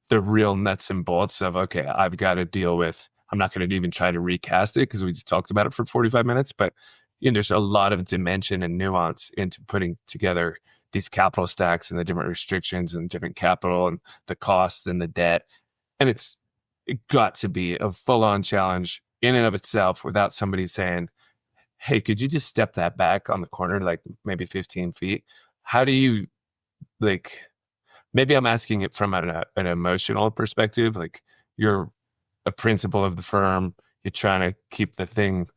the real nuts and bolts of, okay, I've got to deal with, I'm not going to even try to recast it because we just talked about it for 45 minutes, but there's a lot of dimension and nuance into putting together these capital stacks and the different restrictions and different capital and the cost and the debt. And it got to be a full-on challenge in and of itself without somebody saying, hey, could you just step that back on the corner, like maybe 15 feet? How do you, like, maybe I'm asking it from an emotional perspective, like you're a principal of the firm, you're trying to keep the thing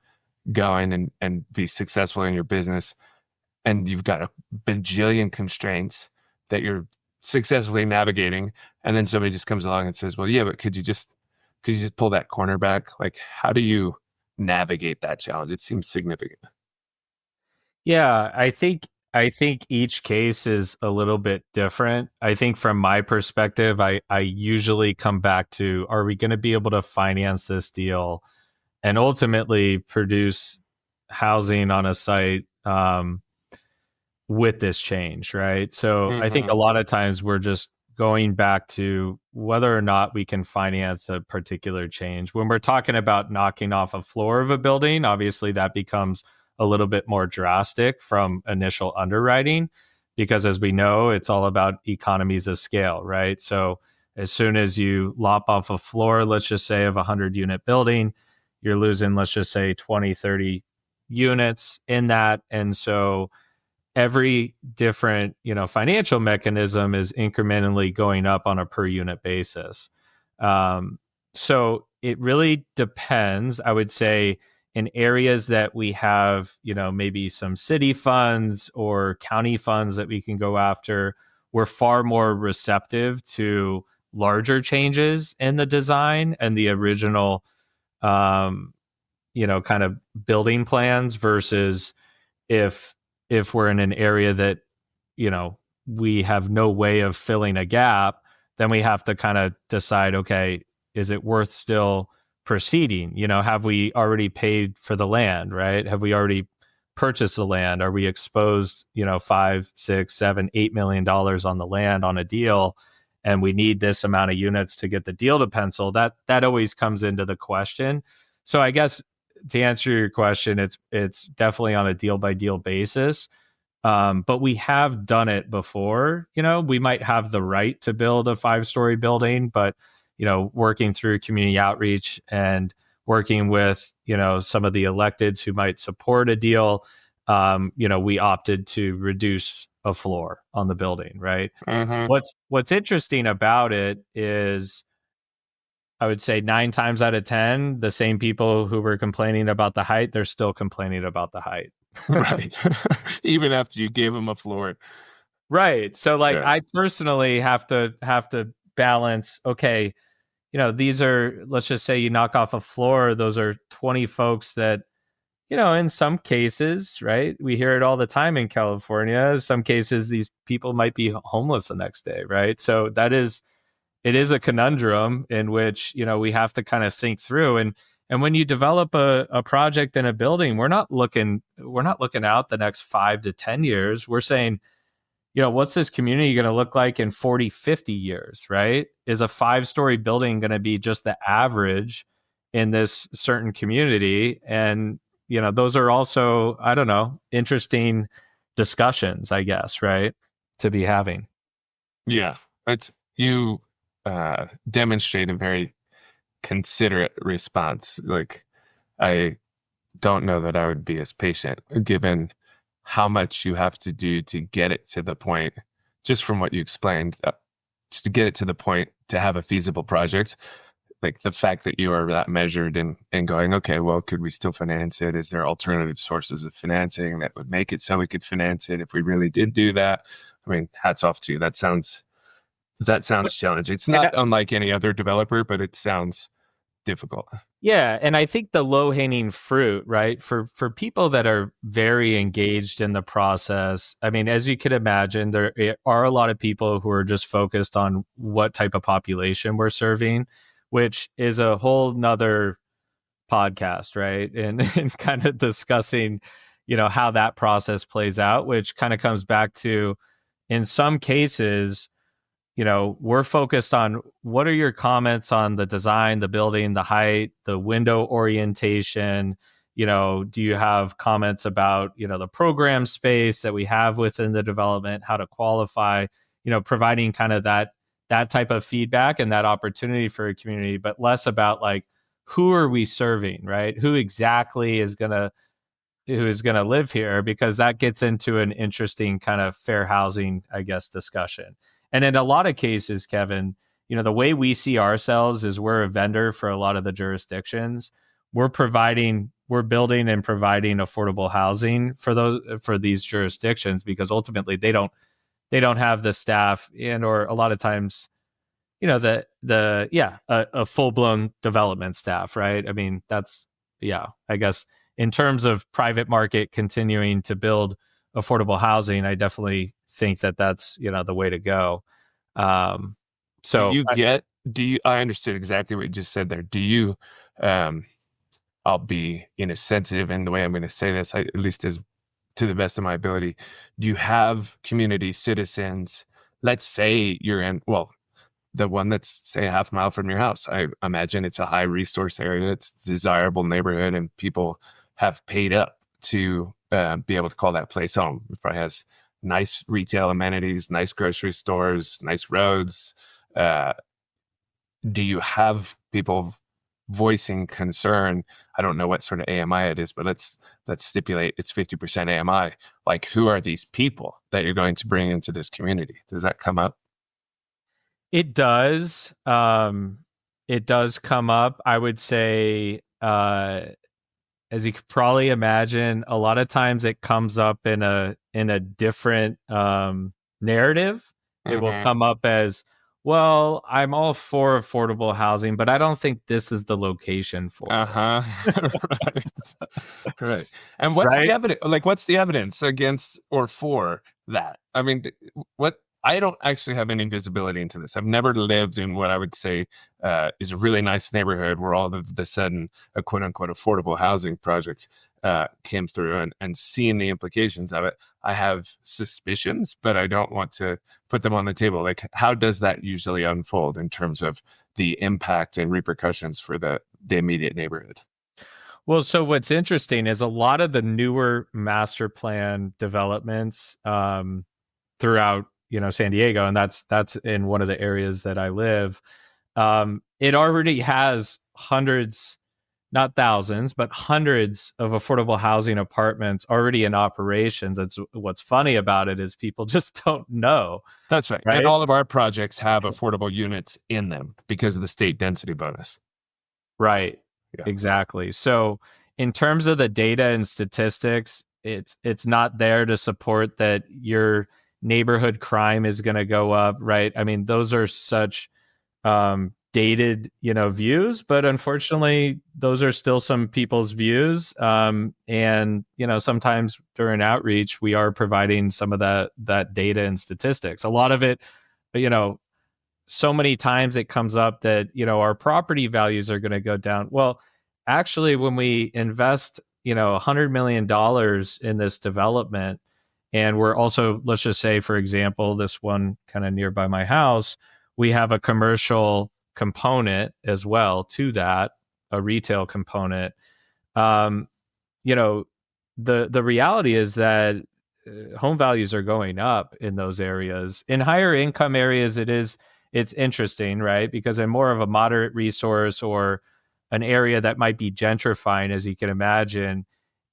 going and be successful in your business, and you've got a bajillion constraints that you're successfully navigating, and then somebody just comes along and says, well, yeah, but could you just pull that corner back? Like, how do you navigate that challenge? It seems significant. Yeah, I think each case is a little bit different. I think from my perspective, I usually come back to, are we going to be able to finance this deal and ultimately produce housing on a site with this change, right? So I think a lot of times we're just going back to whether or not we can finance a particular change. When we're talking about knocking off a floor of a building, obviously that becomes a little bit more drastic from initial underwriting, because as we know, it's all about economies of scale, right? So as soon as you lop off a floor, let's just say of a 100-unit building, you're losing, let's just say 20, 30 units in that. And so every different, financial mechanism is incrementally going up on a per unit basis. So it really depends. I would say in areas that we have, maybe some city funds or county funds that we can go after, we're far more receptive to larger changes in the design and the original, kind of building plans, versus if we're in an area that, we have no way of filling a gap, then we have to kind of decide, okay, is it worth still proceeding? Have we already paid for the land, right? Have we already purchased the land? Are we exposed, $5, $6, $7, $8 million on the land on a deal, and we need this amount of units to get the deal to pencil? That always comes into the question. So I guess to answer your question, it's definitely on a deal by deal basis. But we have done it before. We might have the right to build a 5-story building, but working through community outreach and working with some of the electeds who might support a deal, we opted to reduce a floor on the building. Right. What's interesting about it is I would say 9 times out of 10, the same people who were complaining about the height, they're still complaining about the height. Right. Even after you gave them a floor. Right. So like Yeah. I personally have to balance, okay, these are, let's just say you knock off a floor, those are 20 folks that, in some cases, right? We hear it all the time in California. Some cases these people might be homeless the next day, right? So it is a conundrum in which, we have to kind of think through. And when you develop a project in a building, we're not looking out the next 5 to 10 years. We're saying, what's this community going to look like in 40, 50 years, right? Is a 5-story building going to be just the average in this certain community? And, those are also, I don't know, interesting discussions, I guess, right? To be having. Yeah. You demonstrate a very considerate response. Like, I don't know that I would be as patient given how much you have to do to get it to the point, just from what you explained, to get it to the point to have a feasible project. Like the fact that you are that measured and going, okay, well, could we still finance it? Is there alternative sources of financing that would make it so we could finance it if we really did do that? I mean, hats off to you. That sounds challenging. It's not unlike any other developer, but it sounds difficult. Yeah, and I think the low-hanging fruit, right, for people that are very engaged in the process, I mean, as you could imagine, there are a lot of people who are just focused on what type of population we're serving, which is a whole nother podcast, right? And kind of discussing, how that process plays out, which kind of comes back to, in some cases, we're focused on what are your comments on the design, the building, the height, the window orientation. Do you have comments about, the program space that we have within the development, how to qualify, providing kind of that type of feedback and that opportunity for a community, but less about like, who are we serving, right? Who exactly is going to live here, because that gets into an interesting kind of fair housing, I guess, discussion. And in a lot of cases, Kevin, the way we see ourselves is we're a vendor for a lot of the jurisdictions. We're building and providing affordable housing for these jurisdictions, because ultimately they don't have the staff or a lot of times, a full-blown development staff, right? I mean, I guess in terms of private market continuing to build affordable housing, I definitely think that that's, the way to go. I understood exactly what you just said there. Do you, I'll be, sensitive in the way I'm going to say this, at least as to the best of my ability. Do you have community citizens? Let's say you're in, the one that's say a half mile from your house. I imagine it's a high resource area. It's a desirable neighborhood, and people have paid up to be able to call that place home. It probably has nice retail amenities, nice grocery stores, nice roads. Do you have people voicing concern? I don't know what sort of AMI it is, but let's stipulate it's 50% AMI. Like, who are these people that you're going to bring into this community? Does that come up? It does. It does come up. I would say, as you could probably imagine, a lot of times it comes up in a different narrative. It will come up as, well, I'm all for affordable housing, but I don't think this is the location for it. Right. And what's the evidence? Like, what's the evidence against or for that? I mean, I don't actually have any visibility into this. I've never lived in what I would say is a really nice neighborhood where all of a sudden a quote unquote affordable housing project came through and seeing the implications of it. I have suspicions, but I don't want to put them on the table. Like, how does that usually unfold in terms of the impact and repercussions for the immediate neighborhood? Well, so what's interesting is a lot of the newer master plan developments throughout, San Diego, and that's in one of the areas that I live. It already has hundreds, not thousands, but hundreds of affordable housing apartments already in operations. It's what's funny about it is people just don't know. That's right. Right? And all of our projects have affordable units in them because of the state density bonus. Right. Yeah. Exactly. So in terms of the data and statistics, it's not there to support that your neighborhood crime is going to go up, right? I mean, those are such dated, views, but unfortunately, those are still some people's views. And sometimes during outreach, we are providing some of that data and statistics. A lot of it, so many times it comes up that our property values are going to go down. Well, actually, when we invest $100 million in this development, and we're also, let's just say, for example, this one kind of nearby my house, we have a commercial component as well to that, a retail component. um, the reality is that home values are going up in those areas. In higher income areas, it's interesting, right? Because in more of a moderate resource or an area that might be gentrifying, as you can imagine,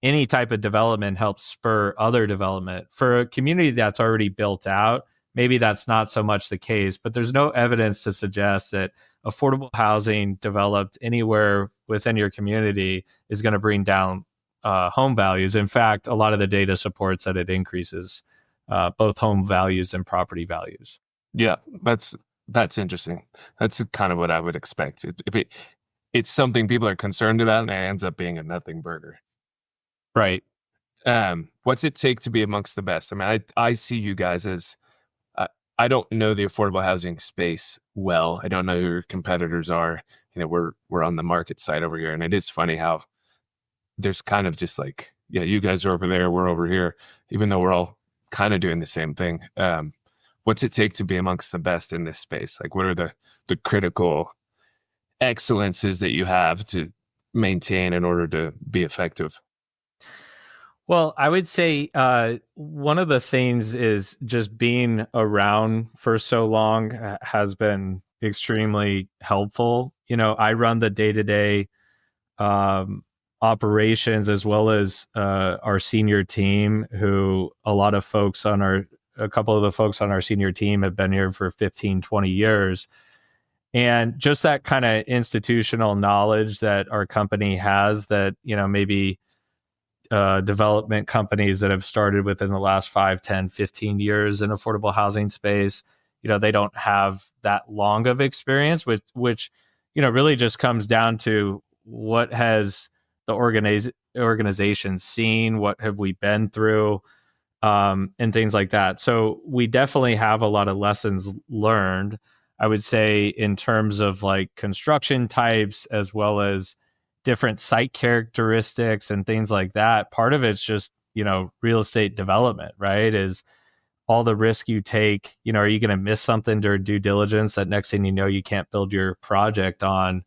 any type of development helps spur other development. For a community that's already built out, maybe that's not so much the case, but there's no evidence to suggest that affordable housing developed anywhere within your community is going to bring down home values. In fact, a lot of the data supports that it increases both home values and property values. Yeah, that's interesting. That's kind of what I would expect. It's something people are concerned about, and it ends up being a nothing burger. Right. What's it take to be amongst the best? I mean, I see you guys as I don't know the affordable housing space well. I don't know who your competitors are. We're on the market side over here, and it is funny how there's kind of just like, yeah, you guys are over there, we're over here, even though we're all kind of doing the same thing. What's it take to be amongst the best in this space? Like, what are the critical excellences that you have to maintain in order to be effective? Well, I would say one of the things is just being around for so long has been extremely helpful. I run the day-to-day operations as well as our senior team, who a couple of the folks on our senior team have been here for 15, 20 years. And just that kind of institutional knowledge that our company has that, maybe development companies that have started within the last 5, 10, 15 years in affordable housing space, they don't have that long of experience, which really just comes down to what has the organization seen, what have we been through, and things like that. So we definitely have a lot of lessons learned, I would say, in terms of like construction types as well as different site characteristics and things like that. Part of it's just, real estate development, right? Is all the risk you take, are you going to miss something during due diligence that next thing you know, you can't build your project on,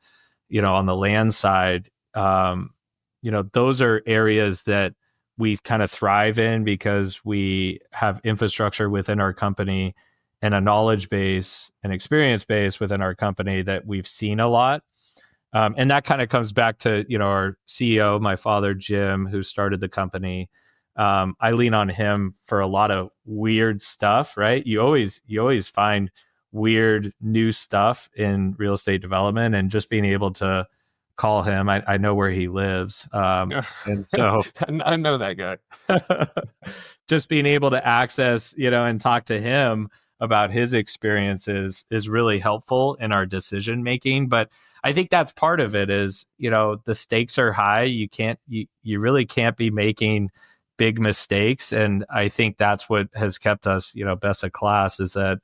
on the land side? Those are areas that we kind of thrive in because we have infrastructure within our company and a knowledge base and experience base within our company that we've seen a lot. And that kind of comes back to, our CEO, my father, Jim, who started the company. I lean on him for a lot of weird stuff, right? You always find weird new stuff in real estate development, and just being able to call him. I know where he lives. And so I know that guy. Just being able to access, and talk to him about his experiences is really helpful in our decision making. But I think that's part of it is, the stakes are high. You really can't be making big mistakes. And I think that's what has kept us, best of class, is that,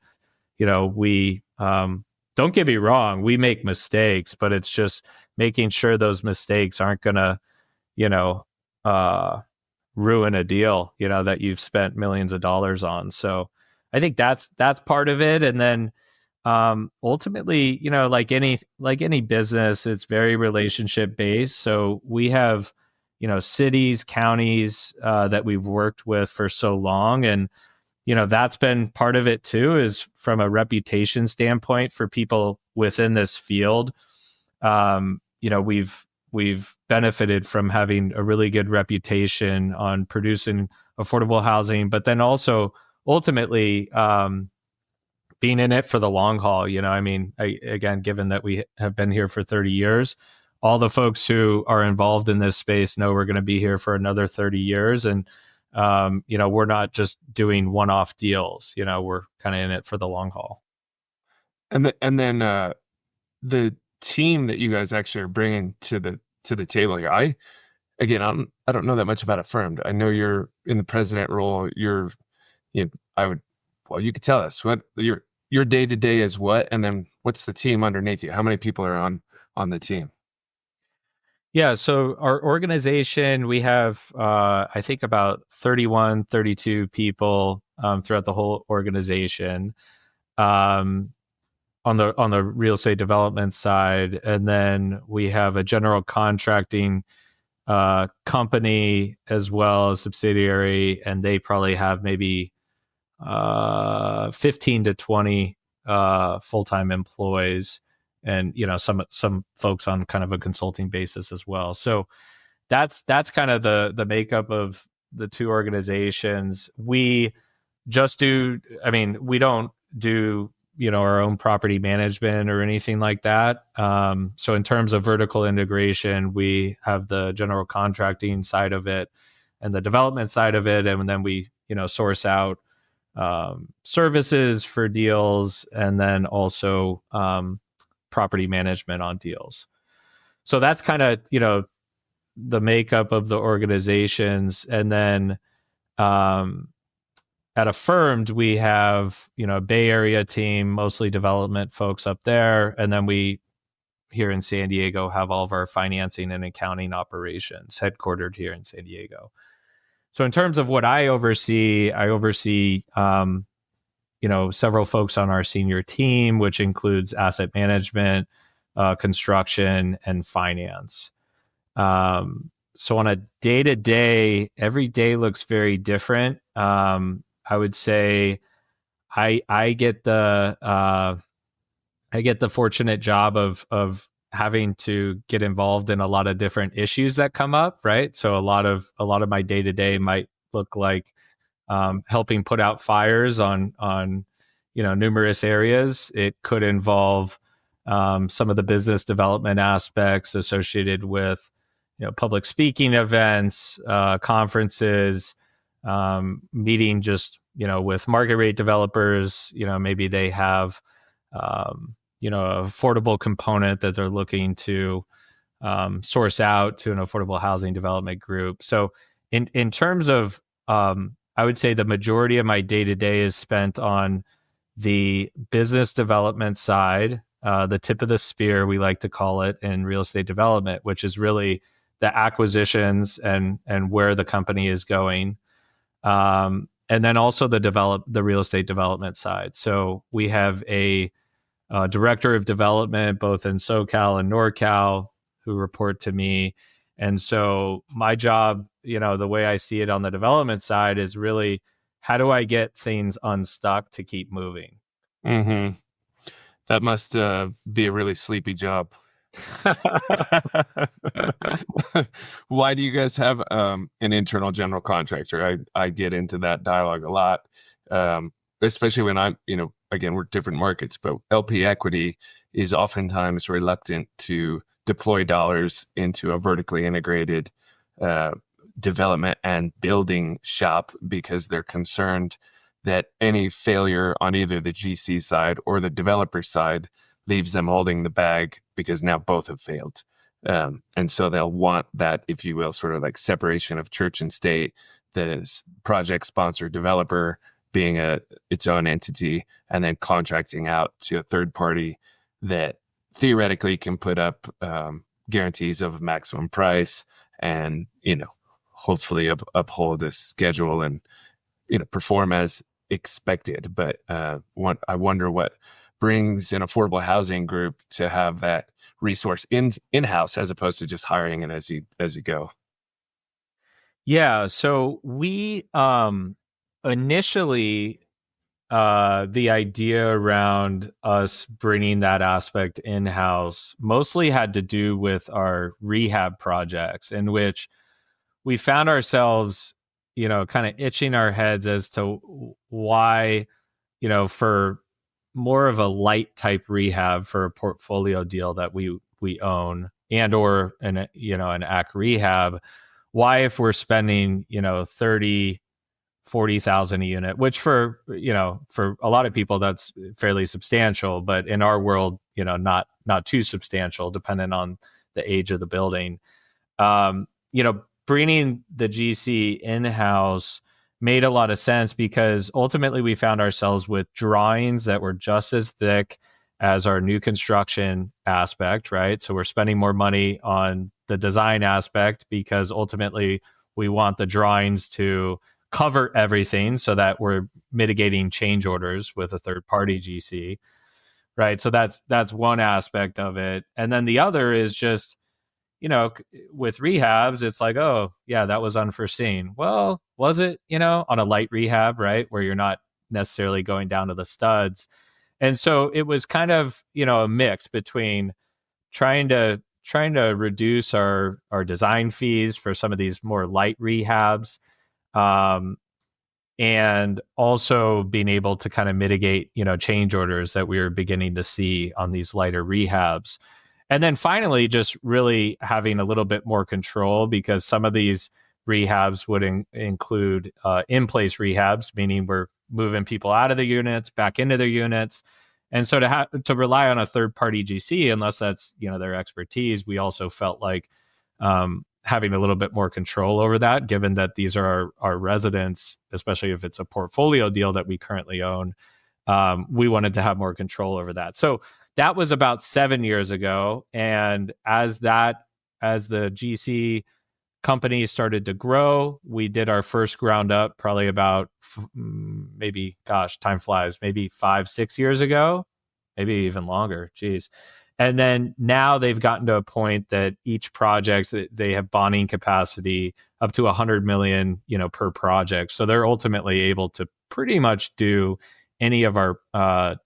we, don't get me wrong, we make mistakes, but it's just making sure those mistakes aren't going to, ruin a deal, that you've spent millions of dollars on. So I think that's part of it. And then, ultimately, like any business, it's very relationship based. So we have, cities, counties, that we've worked with for so long. And, that's been part of it too, is from a reputation standpoint for people within this field. We've we've benefited from having a really good reputation on producing affordable housing, but then also ultimately being in it for the long haul. Again, given that we have been here for 30 years, all the folks who are involved in this space know we're going to be here for another 30 years. And, we're not just doing one-off deals, we're kind of in it for the long haul. And then the team that you guys actually are bringing to the table here. I don't know that much about Affirmed. I know you're in the president role. You could tell us what your day to day is, what, and then what's the team underneath you? How many people are on the team? Yeah, so our organization, we have, I think about 31, 32 people throughout the whole organization on the real estate development side. And then we have a general contracting company as well as subsidiary, and they probably have maybe 15 to 20 full-time employees, and some folks on kind of a consulting basis as well. So that's kind of the makeup of the two organizations. We don't do our own property management or anything like that. So in terms of vertical integration, we have the general contracting side of it and the development side of it, and then we source out services for deals, and then also property management on deals. So that's kind of the makeup of the organizations. And then at Affirmed, we have a Bay Area team, mostly development folks up there, and then we here in San Diego have all of our financing and accounting operations headquartered here in San Diego. So in terms of what I oversee several folks on our senior team, which includes asset management, construction, and finance. So on a day-to-day, every day looks very different. I would say I get the fortunate job of having to get involved in a lot of different issues that come up, right? So a lot of my day-to-day might look like helping put out fires on numerous areas. It could involve some of the business development aspects associated with public speaking events, conferences, meeting just with market rate developers. Maybe they have affordable component that they're looking to source out to an affordable housing development group. So in terms of I would say the majority of my day-to-day is spent on the business development side, the tip of the spear, we like to call it in real estate development, which is really the acquisitions and where the company is going. And then also the real estate development side. So we have a director of development, both in SoCal and NorCal, who report to me. And so my job, the way I see it on the development side is really, how do I get things unstuck to keep moving? Mm-hmm. That must be a really sleepy job. Why do you guys have an internal general contractor? I get into that dialogue a lot, especially when I'm, again, we're different markets, but LP equity is oftentimes reluctant to deploy dollars into a vertically integrated development and building shop because they're concerned that any failure on either the GC side or the developer side leaves them holding the bag because now both have failed. And so they'll want that, if you will, sort of like separation of church and state, the project sponsor developer being its own entity, and then contracting out to a third party that theoretically can put up guarantees of maximum price and, hopefully uphold a schedule and, perform as expected. But I wonder what brings an affordable housing group to have that resource in-house as opposed to just hiring it as you go. Yeah. So we initially the idea around us bringing that aspect in-house mostly had to do with our rehab projects, in which we found ourselves, kind of itching our heads as to why, for more of a light type rehab for a portfolio deal that we own and or an AC rehab, why, if we're spending 30,000-40,000 a unit, which for a lot of people that's fairly substantial, but in our world, not too substantial, depending on the age of the building. Bringing the GC in-house made a lot of sense, because ultimately we found ourselves with drawings that were just as thick as our new construction aspect, right? So we're spending more money on the design aspect because ultimately we want the drawings to cover everything so that we're mitigating change orders with a third party GC, right? So that's one aspect of it. And then the other is just, with rehabs, it's like, oh yeah, that was unforeseen. Well, was it, on a light rehab, right? Where you're not necessarily going down to the studs. And so it was kind of, a mix between trying to reduce our design fees for some of these more light rehabs, and also being able to kind of mitigate, change orders that we were beginning to see on these lighter rehabs. And then finally, just really having a little bit more control, because some of these rehabs would include in-place rehabs, meaning we're moving people out of the units, back into their units. And so to rely on a third-party GC, unless that's their expertise, we also felt like having a little bit more control over that, given that these are our residents, especially if it's a portfolio deal that we currently own. We wanted to have more control over that. So that was about 7 years ago. And as the GC company started to grow, we did our first ground up probably about maybe, gosh, time flies, maybe 5-6 years ago, maybe even longer. Geez. And then now they've gotten to a point that each project, they have bonding capacity up to 100 million, per project. So they're ultimately able to pretty much do any of our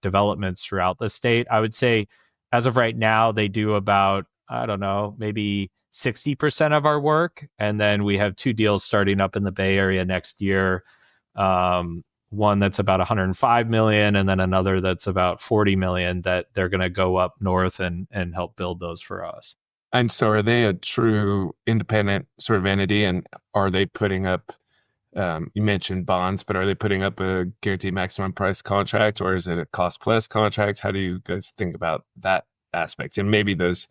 developments throughout the state. I would say as of right now, they do about, I don't know, maybe 60% of our work. And then we have 2 deals starting up in the Bay Area next year. One that's about 105 million, and then another that's about 40 million that they're going to go up north and help build those for us. And so are they a true independent sort of entity, and are they putting up, you mentioned bonds, but are they putting up a guaranteed maximum price contract, or is it a cost plus contract? How do you guys think about that aspect? And maybe those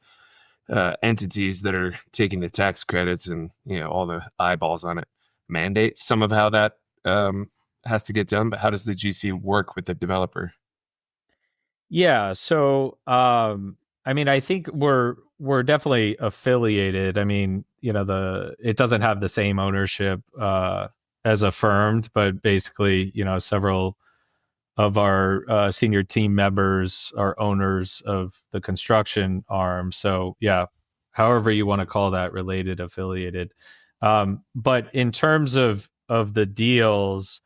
entities that are taking the tax credits and all the eyeballs on it mandate some of how that has to get done, but how does the GC work with the developer? Yeah, so I think we're definitely affiliated. I mean, it doesn't have the same ownership as Affirmed, but basically, several of our senior team members are owners of the construction arm. So yeah, however you want to call that, related, affiliated. But in terms of the deals,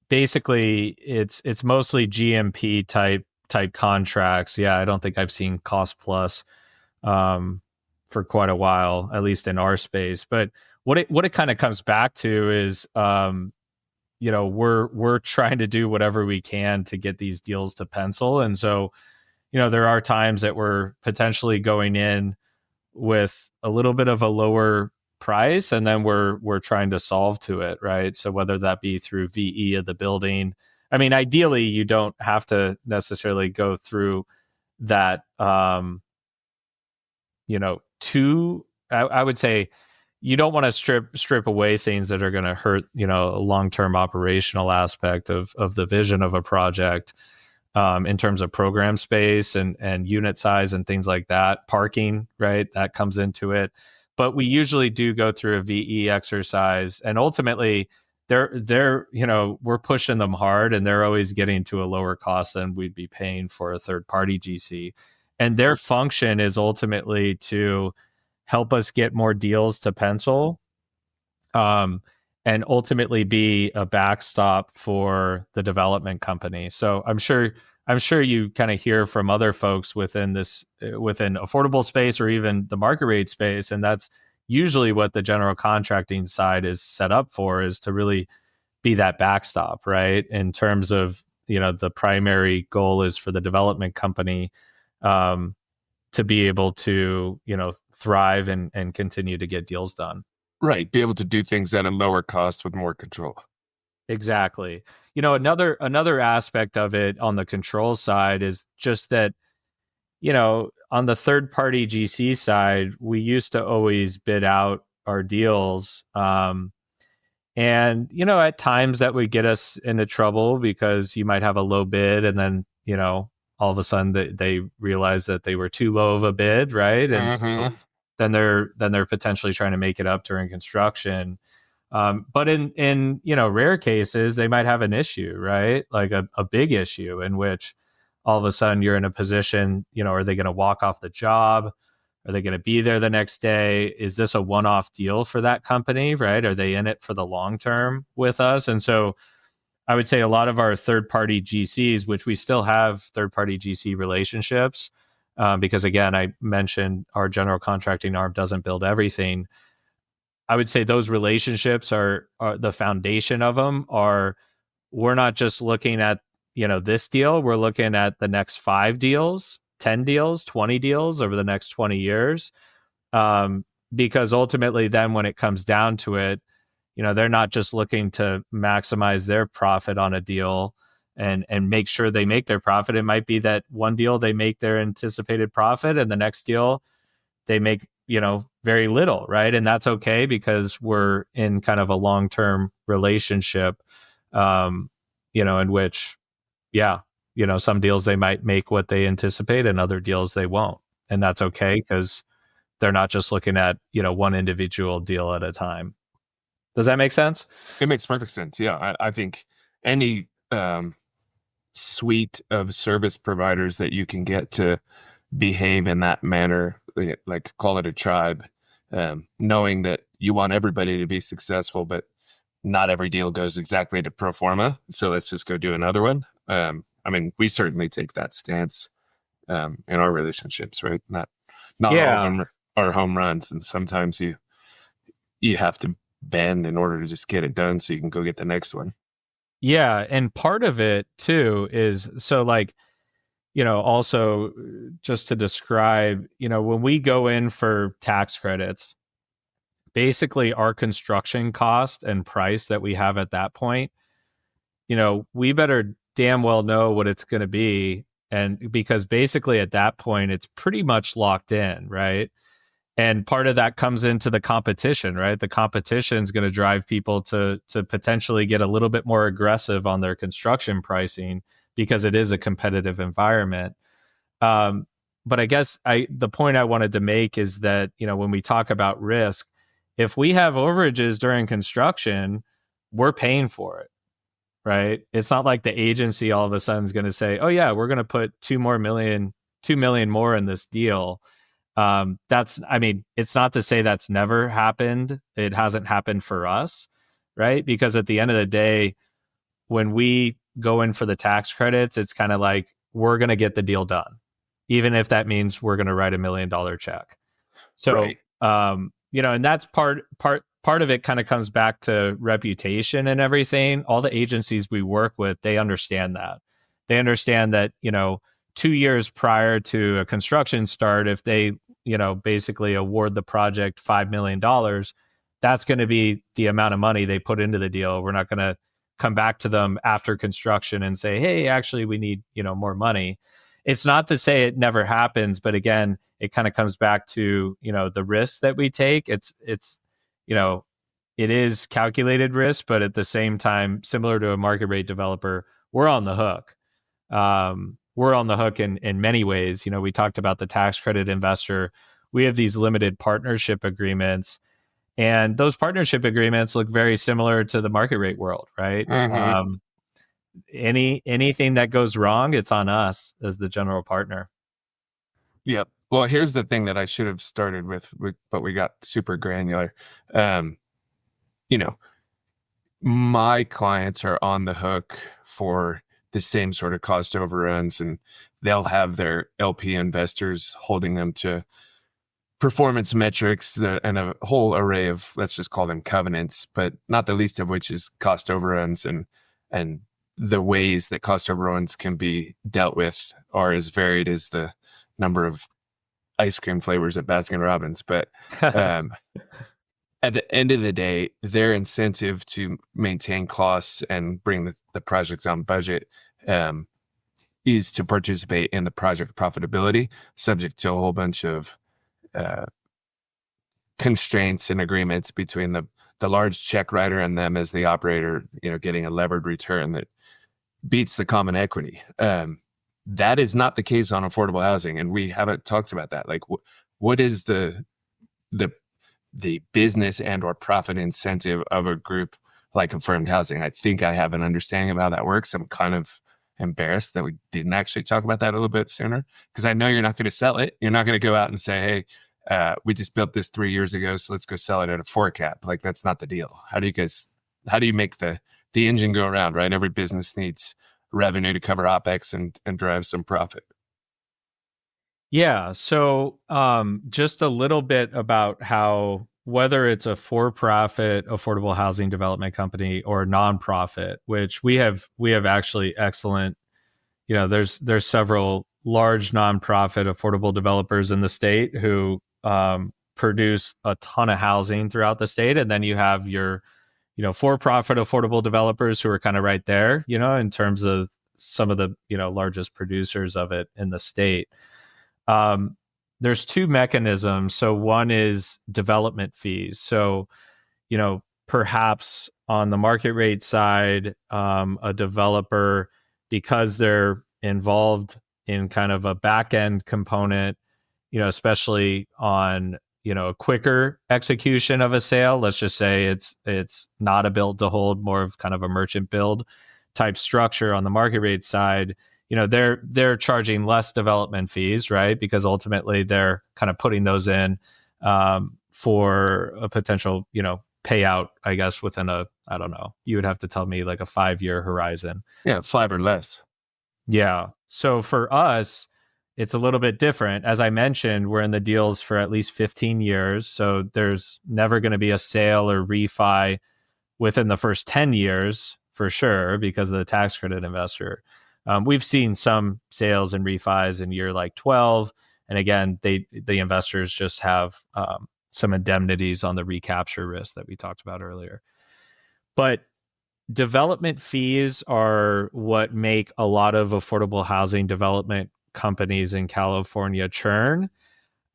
basically it's mostly GMP type contracts. Yeah, I don't think I've seen cost plus for quite a while, at least in our space. But what it kind of comes back to is we're trying to do whatever we can to get these deals to pencil. And so there are times that we're potentially going in with a little bit of a lower price, and then we're trying to solve to it, right? So whether that be through VE of the building, I mean, ideally you don't have to necessarily go through that, I would say you don't want to strip away things that are going to hurt, a long-term operational aspect of the vision of a project, in terms of program space and unit size and things like that. Parking, right? That comes into it. But we usually do go through a VE exercise, and ultimately we're pushing them hard, and they're always getting to a lower cost than we'd be paying for a third party GC. And their function is ultimately to help us get more deals to pencil. and ultimately be a backstop for the development company. So I'm sure you kind of hear from other folks within affordable space or even the market rate space, and that's usually what the general contracting side is set up for, is to really be that backstop, right? In terms of, the primary goal is for the development company to be able to, thrive and continue to get deals done. Right. Be able to do things at a lower cost with more control. Exactly. Another aspect of it on the control side is just that, on the third party GC side, we used to always bid out our deals. And, at times that would get us into trouble because you might have a low bid and then, all of a sudden they realize that they were too low of a bid, right? And so then they're potentially trying to make it up during construction. But in rare cases, they might have an issue, right? Like a big issue in which all of a sudden you're in a position, are they going to walk off the job? Are they going to be there the next day? Is this a one-off deal for that company, right? Are they in it for the long term with us? And so I would say a lot of our third-party GCs, which we still have third-party GC relationships, because again, I mentioned our general contracting arm doesn't build everything. I would say those relationships are the foundation of them. We're not just looking at, this deal, we're looking at the next 5 deals, 10 deals, 20 deals over the next 20 years. Because ultimately then when it comes down to it, they're not just looking to maximize their profit on a deal and make sure they make their profit. It might be that one deal they make their anticipated profit and the next deal they make, very little, right? And that's okay because we're in kind of a long-term relationship, in which, some deals they might make what they anticipate and other deals they won't. And that's okay because they're not just looking at, one individual deal at a time. Does that make sense? It makes perfect sense. Yeah. I think any suite of service providers that you can get to behave in that manner, like call it a tribe, knowing that you want everybody to be successful, but not every deal goes exactly to pro forma. So let's just go do another one. We certainly take that stance in our relationships, right? Not all of them are home runs, and sometimes you have to bend in order to just get it done so you can go get the next one. Yeah, and part of it too is so like, also just to describe, when we go in for tax credits, basically our construction cost and price that we have at that point, we better damn well know what it's going to be. And because basically at that point, it's pretty much locked in, right? And part of that comes into the competition, right? The competition is going to drive people to potentially get a little bit more aggressive on their construction pricing because it is a competitive environment. But I guess the point I wanted to make is that, when we talk about risk, if we have overages during construction, we're paying for it, right? It's not like the agency all of a sudden is going to say, oh yeah, we're going to put 2 million more in this deal. It's not to say that's never happened. It hasn't happened for us, right? Because at the end of the day, when we go in for the tax credits, it's kind of like we're going to get the deal done, even if that means we're going to write $1 million check. So, right. And that's part of it kind of comes back to reputation and everything. All the agencies we work with, they understand that. They understand that, 2 years prior to a construction start, if they, basically award the project $5 million, that's going to be the amount of money they put into the deal. We're not going to come back to them after construction and say, hey, actually, we need, more money. It's not to say it never happens, but again, it kind of comes back to, the risk that we take. It is calculated risk, but at the same time, similar to a market rate developer, we're on the hook. We're on the hook in many ways. We talked about the tax credit investor. We have these limited partnership agreements, and those partnership agreements look very similar to the market rate world, right? Mm-hmm. Anything that goes wrong, it's on us as the general partner. Yep. Well, here's the thing that I should have started with, but we got super granular. my clients are on the hook for the same sort of cost overruns, and they'll have their LP investors holding them to performance metrics and a whole array of, let's just call them covenants, but not the least of which is cost overruns, and the ways that cost overruns can be dealt with are as varied as the number of ice cream flavors at Baskin Robbins. But at the end of the day, their incentive to maintain costs and bring the project on budget is to participate in the project profitability, subject to a whole bunch of constraints and agreements between the large check writer and them as the operator, getting a levered return that beats the common equity. That is not the case on affordable housing, and we haven't talked about that. Like, what is the business and or profit incentive of a group like Affirmed Housing? I think I have an understanding of how that works. I'm kind of embarrassed that we didn't actually talk about that a little bit sooner, because I know you're not going to sell it. You're not going to go out and say, hey, we just built this 3 years ago, so let's go sell it at a 4 cap. Like, that's not the deal. How do you make the engine go around, right? Every business needs revenue to cover OpEx and drive some profit. Yeah. So just a little bit about how, whether it's a for-profit affordable housing development company or a nonprofit, which we have actually excellent, there's several large nonprofit affordable developers in the state who produce a ton of housing throughout the state. And then you have your, for-profit affordable developers who are kind of right there, in terms of some of the, largest producers of it in the state. There's two mechanisms. So one is development fees. So, perhaps on the market rate side, a developer, because they're involved in kind of a back end component, especially on, a quicker execution of a sale. Let's just say it's not a build to hold, more of kind of a merchant build type structure on the market rate side. They're charging less development fees, right? Because ultimately they're kind of putting those in for a potential, payout, I guess, within I don't know, you would have to tell me like a 5-year horizon. Yeah, 5 or less. Yeah. So for us, it's a little bit different. As I mentioned, we're in the deals for at least 15 years. So there's never going to be a sale or refi within the first 10 years for sure, because of the tax credit investor. We've seen some sales and refis in year like 12. And again, the investors just have some indemnities on the recapture risk that we talked about earlier. But development fees are what make a lot of affordable housing development companies in California churn.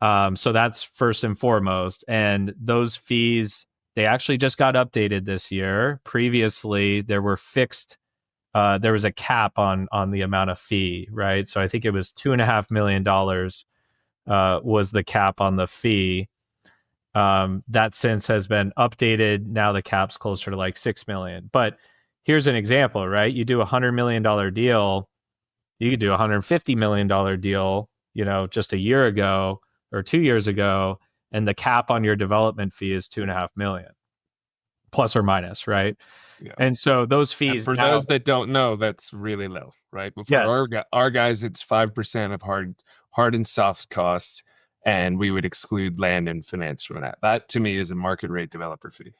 So that's first and foremost. And those fees, they actually just got updated this year. Previously, there were fixed. There was a cap on the amount of fee, right? So I think it was $2.5 million was the cap on the fee. That since has been updated. Now the cap's closer to like $6 million. But here's an example, right? You do a $100 million deal. You could do a $150 million deal, just a year ago or 2 years ago, and the cap on your development fee is $2.5 million, plus or minus, right? Yeah. And so those fees, and for those that don't know, that's really low, right? But for yes. our guys, it's 5% of hard and soft costs, and we would exclude land and finance from that. That to me is a market rate developer fee.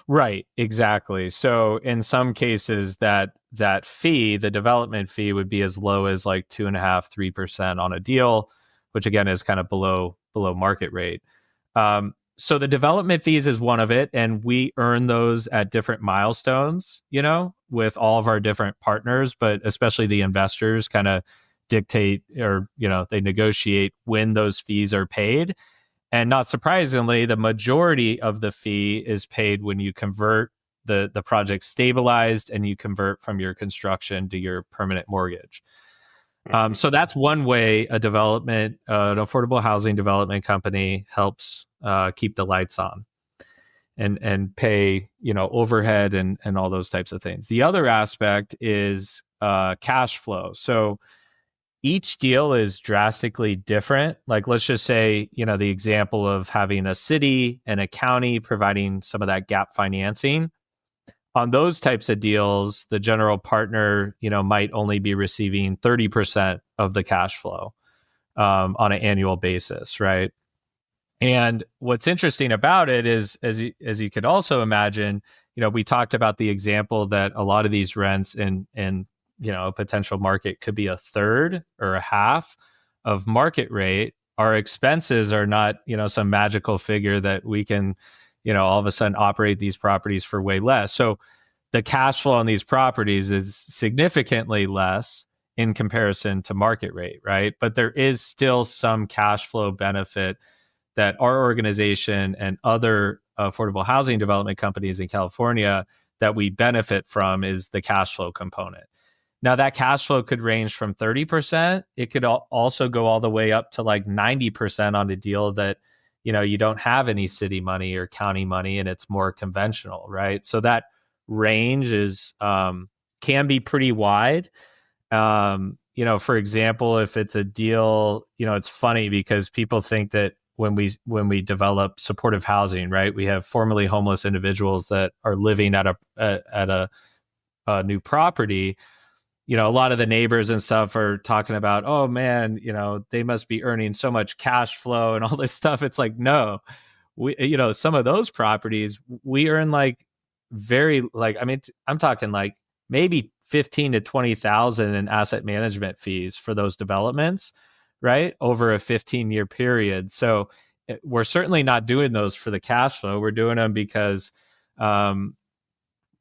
Right, exactly. So in some cases, that fee, the development fee, would be as low as like 2.5-3% on a deal, which again is kind of below market rate. So the development fees is one of it, and we earn those at different milestones, with all of our different partners, but especially the investors kind of dictate, or they negotiate when those fees are paid. And not surprisingly, the majority of the fee is paid when you convert the project stabilized and you convert from your construction to your permanent mortgage. So that's one way an affordable housing development company helps keep the lights on and pay, overhead and all those types of things. The other aspect is cash flow. So each deal is drastically different. Like, let's just say, the example of having a city and a county providing some of that gap financing. on those types of deals, the general partner, might only be receiving 30% of the cash flow on an annual basis, right? And what's interesting about it is, as you could also imagine, we talked about the example that a lot of these rents in a potential market could be a third or a half of market rate. Our expenses are not, some magical figure that we can, all of a sudden operate these properties for way less. So the cash flow on these properties is significantly less in comparison to market rate, right? But there is still some cash flow benefit that our organization and other affordable housing development companies in California that we benefit from is the cash flow component. Now, that cash flow could range from 30%. It could also go all the way up to like 90% on a deal that, you don't have any city money or county money and it's more conventional, right? So that range is can be pretty wide. For example, if it's a deal, it's funny because people think that when we develop supportive housing, right, we have formerly homeless individuals that are living at a new property. A lot of the neighbors and stuff are talking about, oh man, they must be earning so much cash flow and all this stuff. It's like, no, we, some of those properties we earn like I'm talking like maybe 15 to 20,000 in asset management fees for those developments, right, over a 15-year period. So we're certainly not doing those for the cash flow. We're doing them because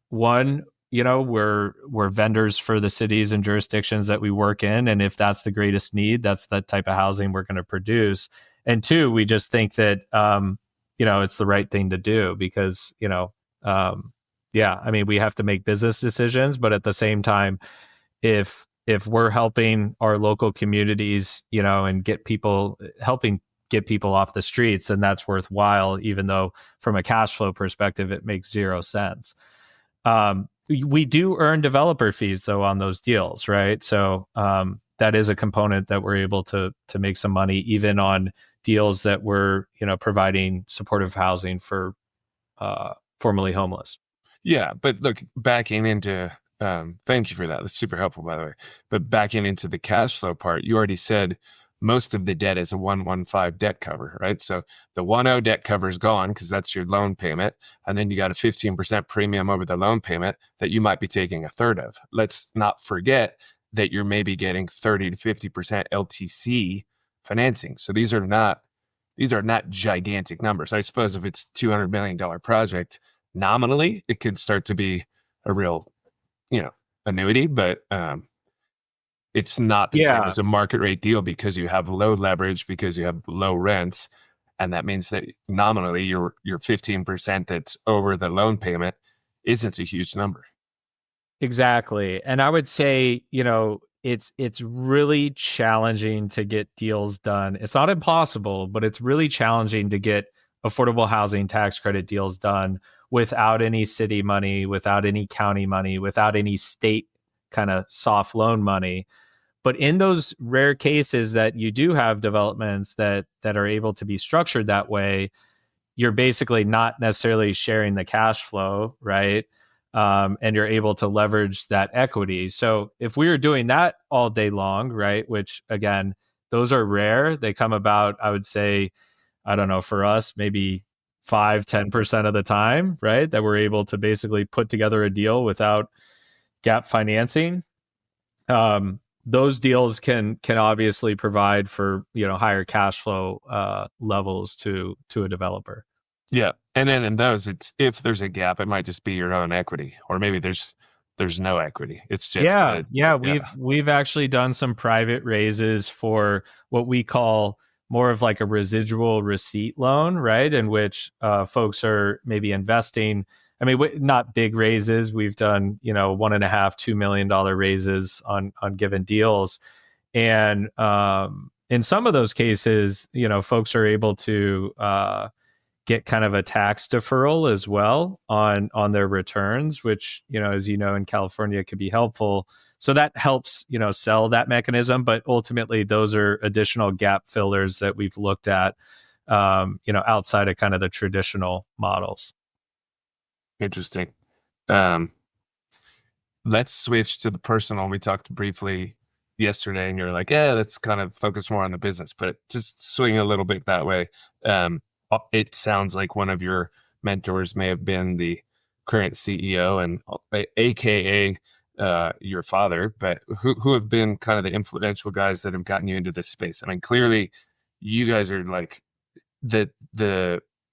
one, we're vendors for the cities and jurisdictions that we work in. And if that's the greatest need, that's the type of housing we're going to produce. And two, we just think that, it's the right thing to do because, we have to make business decisions, but at the same time, if we're helping our local communities, and helping get people off the streets, then that's worthwhile, even though from a cash flow perspective, it makes zero sense. We do earn developer fees though on those deals, right? So that is a component that we're able to make some money even on deals that we're providing supportive housing for formerly homeless. Yeah, but look, backing into thank you for that. That's super helpful, by the way. But backing into the cash flow part, you already said most of the debt is a 115 debt cover, right? So the 1.0 debt cover is gone because that's your loan payment. And then you got a 15% premium over the loan payment that you might be taking a third of. Let's not forget that you're maybe getting 30 to 50% LTC financing. So these are not gigantic numbers. I suppose if it's $200 million project, nominally, it could start to be a real, annuity, but it's not the same as a market rate deal because you have low leverage, because you have low rents. And that means that nominally your 15% that's over the loan payment isn't a huge number. Exactly. And I would say, it's really challenging to get deals done. It's not impossible, but it's really challenging to get affordable housing tax credit deals done without any city money, without any county money, without any state kind of soft loan money. But in those rare cases that you do have developments that are able to be structured that way, you're basically not necessarily sharing the cash flow, right? And you're able to leverage that equity. So if we were doing that all day long, right, which again, those are rare. They come about, I would say, I don't know, for us, maybe 5-10% of the time, right, that we're able to basically put together a deal without gap financing. Those deals can obviously provide for higher cash flow levels to a developer. Yeah, and then in those, it's if there's a gap, it might just be your own equity, or maybe there's no equity. It's just we've actually done some private raises for what we call more of like a residual receipt loan, right? In which folks are maybe investing. I mean, not big raises. We've done, $1.5-2 million raises on given deals. And in some of those cases, folks are able to get kind of a tax deferral as well on their returns, which, as in California could be helpful. So that helps, sell that mechanism. But ultimately, those are additional gap fillers that we've looked at, outside of kind of the traditional models. Interesting. Let's switch to the personal. We talked briefly yesterday, and you're like, yeah, let's kind of focus more on the business, but just swing a little bit that way. It sounds like one of your mentors may have been the current CEO and AKA your father, but who have been kind of the influential guys that have gotten you into this space? I mean, clearly you guys are like the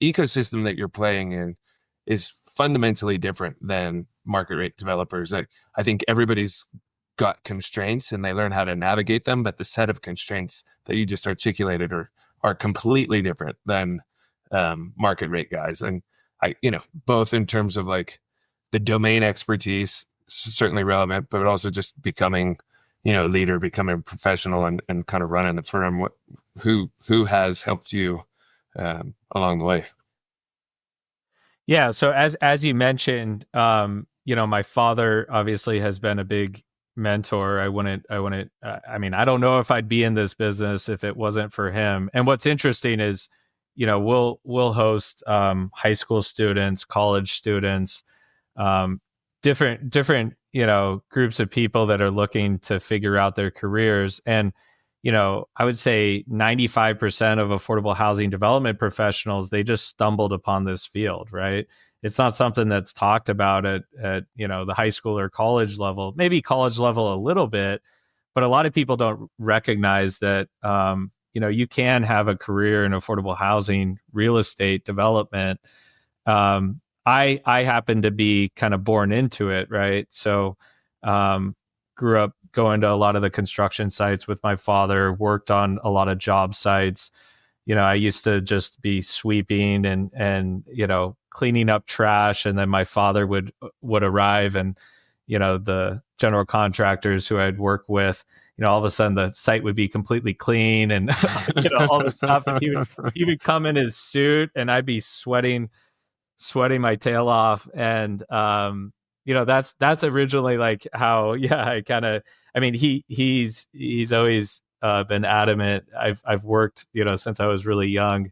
ecosystem that you're playing in is fundamentally different than market rate developers. I think everybody's got constraints and they learn how to navigate them, but the set of constraints that you just articulated are completely different than market rate guys. And both in terms of like the domain expertise, certainly relevant, but also just becoming, leader, becoming a professional and kind of running the firm. Who has helped you along the way? Yeah. So as you mentioned, my father obviously has been a big mentor. I mean, I don't know if I'd be in this business if it wasn't for him. And what's interesting is, we'll host high school students, college students, different groups of people that are looking to figure out their careers. And I would say 95% of affordable housing development professionals, they just stumbled upon this field, right? It's not something that's talked about at the high school or college level, maybe college level a little bit, but a lot of people don't recognize that, you can have a career in affordable housing, real estate development. I happen to be kind of born into it, right? So, grew up going to a lot of the construction sites with my father, worked on a lot of job sites. I used to just be sweeping and cleaning up trash. And then my father would arrive and, the general contractors who I'd work with, all of a sudden the site would be completely clean and, all this stuff. And he would come in his suit and I'd be sweating my tail off. And, that's originally like how, he's always been adamant. I've worked, since I was really young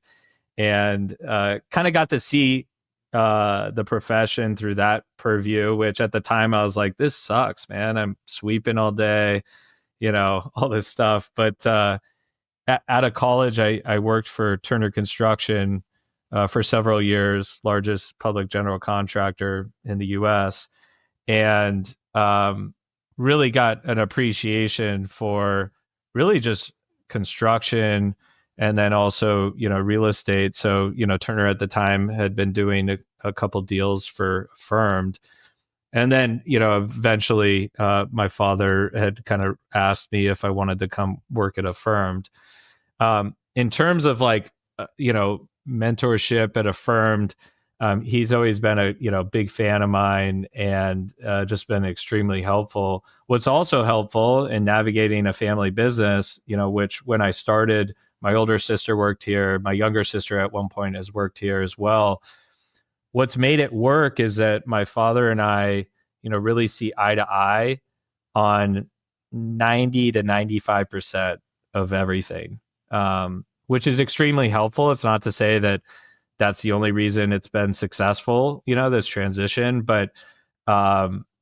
and kind of got to see the profession through that purview, which at the time I was like, this sucks, man. I'm sweeping all day, all this stuff. But out of college, I worked for Turner Construction for several years, largest public general contractor in the U.S., and really got an appreciation for really just construction and then also, real estate. So, Turner at the time had been doing a couple deals for Affirmed. And then, eventually my father had kind of asked me if I wanted to come work at Affirmed. In terms of like, mentorship at Affirmed, he's always been a big fan of mine and just been extremely helpful. What's also helpful in navigating a family business, which when I started, my older sister worked here. My younger sister at one point has worked here as well. What's made it work is that my father and I, really see eye to eye on 90 to 95% of everything, which is extremely helpful. It's not to say that that's the only reason it's been successful, this transition, but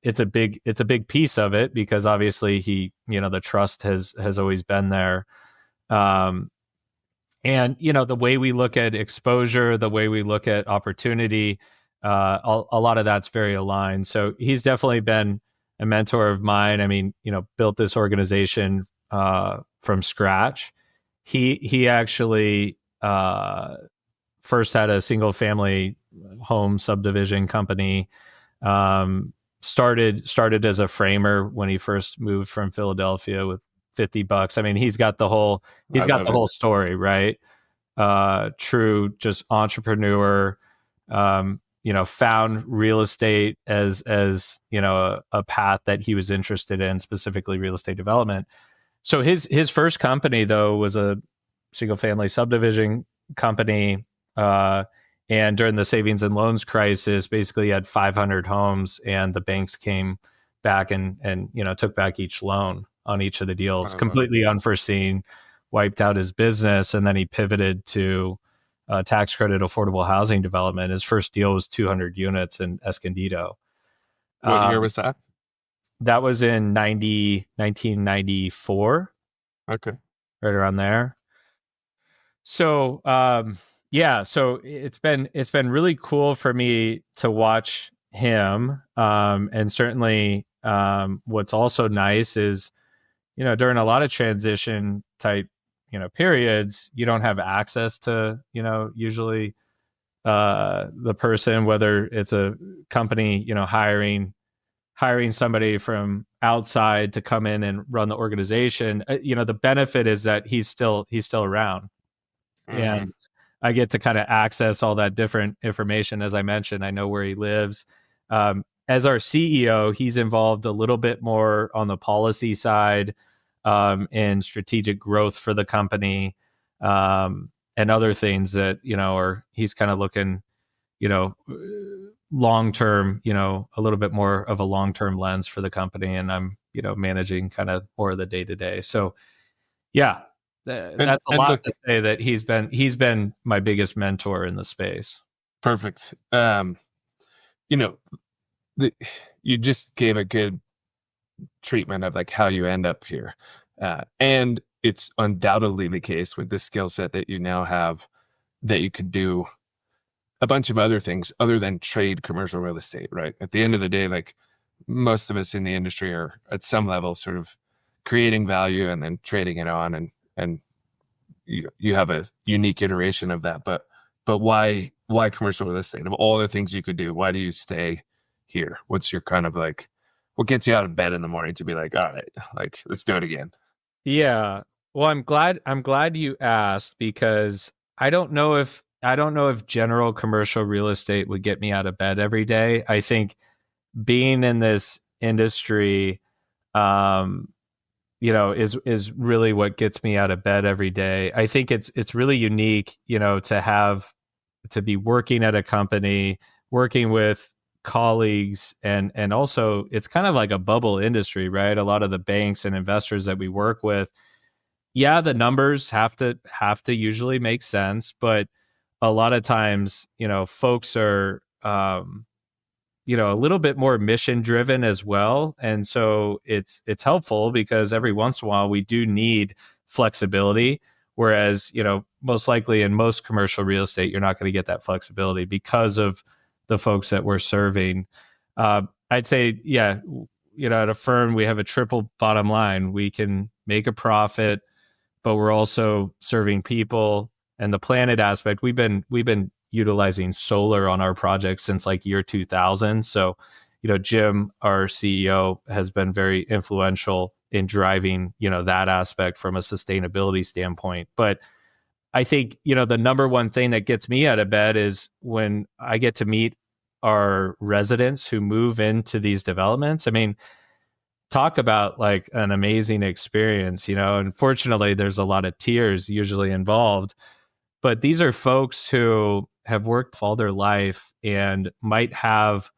it's a big piece of it because obviously he, the trust has always been there. And, the way we look at exposure, the way we look at opportunity, a lot of that's very aligned. So he's definitely been a mentor of mine. I mean, built this organization from scratch. He actually first had a single family home subdivision company. Started as a framer when he first moved from Philadelphia with $50. I mean, he's got the whole story, right? True, just entrepreneur, found real estate as a path that he was interested in, specifically real estate development. So his first company though was a single family subdivision company. And during the savings and loans crisis, basically he had 500 homes and the banks came back and took back each loan on each of the deals, completely unforeseen, wiped out his business. And then he pivoted to tax credit affordable housing development. His first deal was 200 units in Escondido. What year was that? That was in 1994, Okay. right around there. So, so it's been really cool for me to watch him. And certainly, what's also nice is, during a lot of transition type, periods, you don't have access to, usually, the person, whether it's a company, hiring somebody from outside to come in and run the organization. The benefit is that he's still around, Mm-hmm. and I get to kind of access all that different information. As I mentioned, I know where he lives. As our CEO, he's involved a little bit more on the policy side, and strategic growth for the company, and other things that, or he's kind of looking, long term, a little bit more of a long term lens for the company. And I'm, managing kind of more of the day to day. So, yeah, that's a And lot look, to say that he's been my biggest mentor in the space. perfect. You just gave a good treatment of like how you end up here. And it's undoubtedly the case with the skill set that you now have that you could do a bunch of other things other than trade commercial real estate, right? At the end of the day, like most of us in the industry are at some level sort of creating value and then trading it on, and you have a unique iteration of that. But why commercial real estate? Of all the things you could do, why do you stay here? What's your kind of like, what gets you out of bed in the morning to be like, all right, like let's do it again? Yeah. Well, I'm glad you asked, because I don't know if general commercial real estate would get me out of bed every day. I think being in this industry, um, is really what gets me out of bed every day. I think it's really unique, to be working at a company, working with colleagues, and also it's kind of like a bubble industry, right? A lot of the banks and investors that we work with, yeah, the numbers have to usually make sense, but a lot of times, folks are, a little bit more mission driven as well. And so it's helpful because every once in a while we do need flexibility. Whereas, most likely in most commercial real estate, you're not going to get that flexibility because of the folks that we're serving. I'd say, yeah, at a firm, we have a triple bottom line. We can make a profit, but we're also serving people. And the planet aspect, we've been utilizing solar on our projects since like year 2000. So, Jim, our CEO, has been very influential in driving, that aspect from a sustainability standpoint. But I think, the number one thing that gets me out of bed is when I get to meet our residents who move into these developments. I mean, talk about like an amazing experience, Unfortunately, there's a lot of tears usually involved, but these are folks who have worked all their life and might have,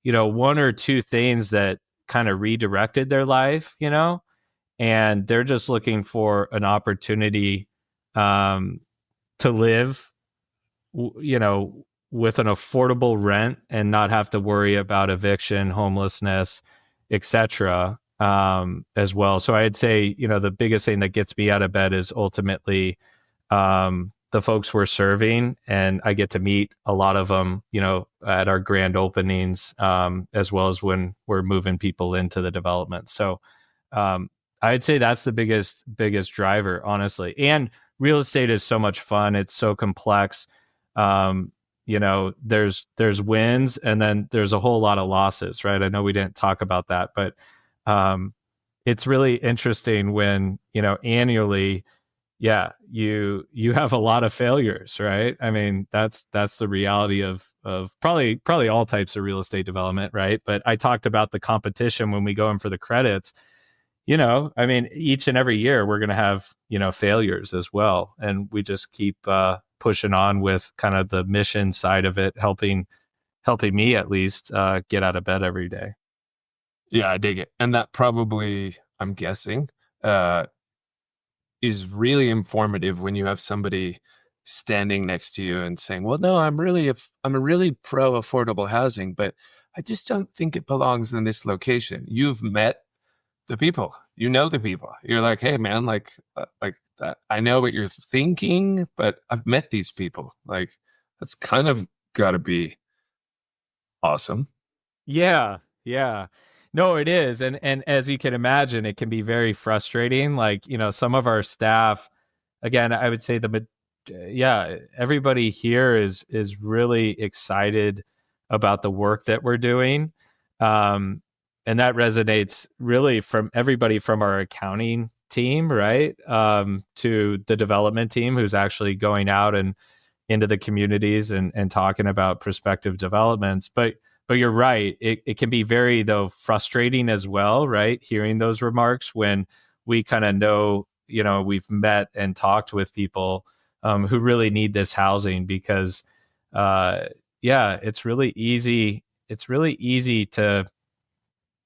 one or two things that kind of redirected their life, and they're just looking for an opportunity, to live, with an affordable rent and not have to worry about eviction, homelessness, etc. As well. So I'd say, the biggest thing that gets me out of bed is ultimately, the folks we're serving, and I get to meet a lot of them, at our grand openings, as well as when we're moving people into the development. So, I'd say that's the biggest driver, honestly. And real estate is so much fun. It's so complex. There's wins and then there's a whole lot of losses, right? I know we didn't talk about that, but, it's really interesting when, annually, yeah, you have a lot of failures, right? I mean, that's the reality of probably all types of real estate development, right? But I talked about the competition when we go in for the credits. I mean, each and every year we're going to have, failures as well, and we just keep pushing on with kind of the mission side of it, helping me at least get out of bed every day. Yeah, I dig it. And that probably, I'm guessing, is really informative when you have somebody standing next to you and saying, well, no, I'm a really pro affordable housing, but I just don't think it belongs in this location. You've met the people, you know, the people. You're like, hey man, like that. I know what you're thinking, but I've met these people. Like, that's kind of got to be awesome. Yeah, yeah. No, it is. And as you can imagine, it can be very frustrating. Like, some of our staff, again, I would say everybody here is really excited about the work that we're doing. And that resonates really from everybody from our accounting team, right? To the development team who's actually going out and into the communities and talking about prospective developments. But you're right. It can be very, though, frustrating as well, right? Hearing those remarks when we kind of know, we've met and talked with people who really need this housing because, it's really easy. It's really easy to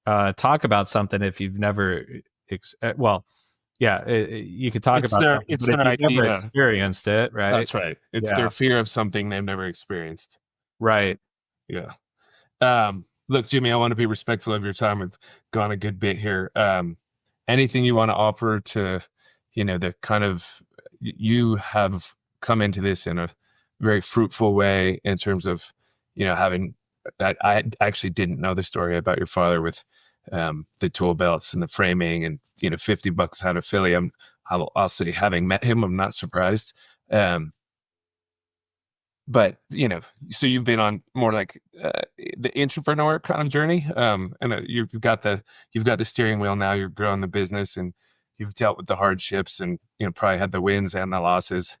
talk about something if you've never, you could talk about something, It's but if their you've never idea. experienced it, right? That's right. It's their fear of something they've never experienced. Right. Yeah. Look, Jimmy, I want to be respectful of your time. We've gone a good bit here. Anything you want to offer to, the kind of, you have come into this in a very fruitful way in terms of, having that. I actually didn't know the story about your father with the tool belts and the framing and, $50 out of Philly. I'll say, having met him, I'm not surprised. But, so you've been on more like the entrepreneur kind of journey. And you've got the steering wheel now. You're growing the business and you've dealt with the hardships and, probably had the wins and the losses.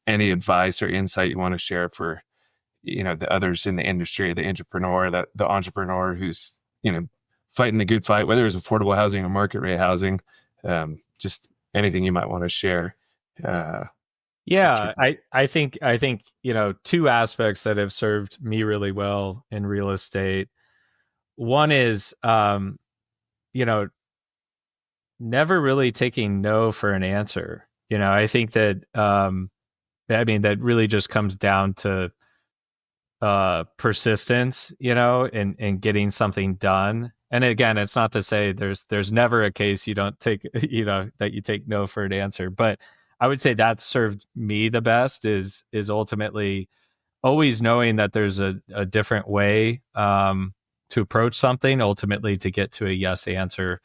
Any advice or insight you want to share for, the others in the industry, the entrepreneur who's, fighting the good fight, whether it's affordable housing or market rate housing, just anything you might want to share. Yeah, I think two aspects that have served me really well in real estate. One is never really taking no for an answer. I think that that really just comes down to persistence, and getting something done. And again, it's not to say there's never a case you don't take, that you take no for an answer, but I would say that served me the best is ultimately always knowing that there's a different way to approach something, ultimately to get to a yes answer,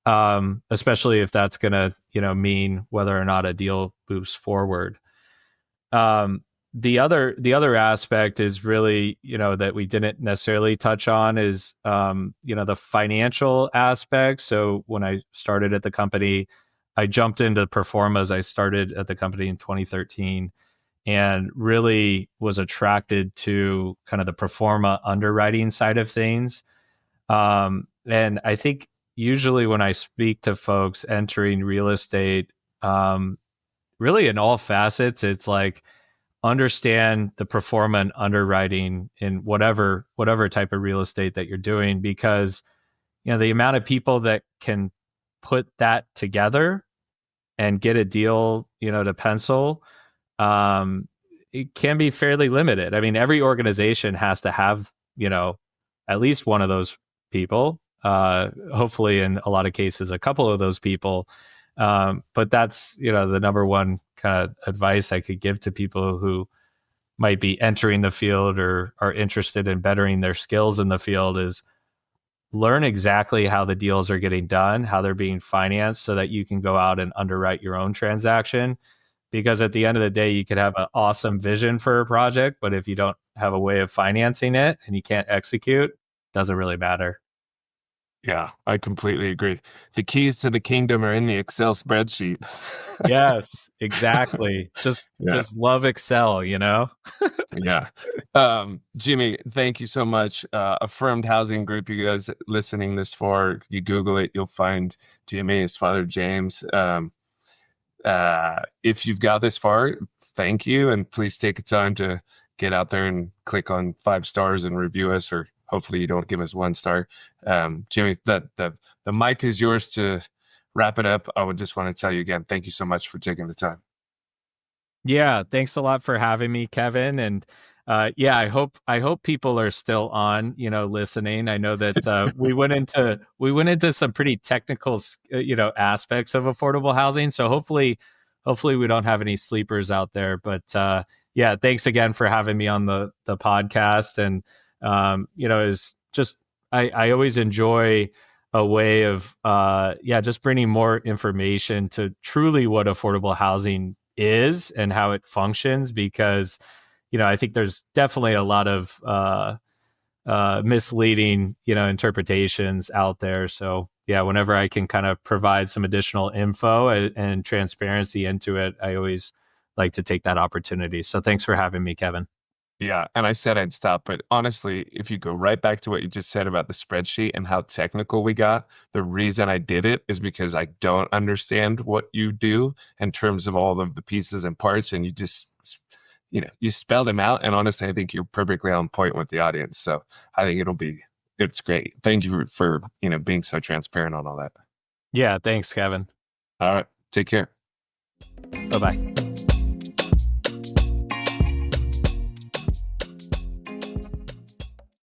especially if that's going to, mean whether or not a deal moves forward. The other aspect is really, that we didn't necessarily touch on is, the financial aspect. So when I started at the company, I jumped into performas. I started at the company in 2013 and really was attracted to kind of the performa underwriting side of things. And I think usually when I speak to folks entering real estate, really in all facets, it's like, understand the performa and underwriting in whatever type of real estate that you're doing, because the amount of people that can put that together and get a deal to pencil, it can be fairly limited. I mean, every organization has to have at least one of those people, hopefully in a lot of cases a couple of those people. But that's, the number one kind of advice I could give to people who might be entering the field or are interested in bettering their skills in the field is learn exactly how the deals are getting done, how they're being financed, so that you can go out and underwrite your own transaction. Because at the end of the day, you could have an awesome vision for a project, but if you don't have a way of financing it and you can't execute, it doesn't really matter. Yeah, I completely agree. The keys to the kingdom are in the Excel spreadsheet. Yes, exactly. Just love Excel, Yeah. Jimmy, thank you so much. Affirmed Housing Group, you guys listening this far, you Google it, you'll find Jimmy, his father, James. If you've got this far, thank you. And please take the time to get out there and click on 5 stars and review us, or hopefully you don't give us 1 star. Jimmy, the mic is yours to wrap it up. I would just want to tell you again, thank you so much for taking the time. Yeah, thanks a lot for having me, Kevin. And Yeah, I hope people are still on, listening. I know that we went into some pretty technical, aspects of affordable housing. So hopefully we don't have any sleepers out there. But yeah, thanks again for having me on the podcast. And is just I always enjoy a way of just bringing more information to truly what affordable housing is and how it functions, because I think there's definitely a lot of misleading, interpretations out there. So yeah, whenever I can kind of provide some additional info and transparency into it, I always like to take that opportunity. So thanks for having me, Kevin. Yeah, and I said I'd stop, but honestly, if you go right back to what you just said about the spreadsheet and how technical we got, the reason I did it is because I don't understand what you do in terms of all of the pieces and parts, and you just, you spelled them out, and honestly, I think you're perfectly on point with the audience. So I think it's great. Thank you for being so transparent on all that. Yeah, thanks, Kevin. All right, take care. Bye-bye.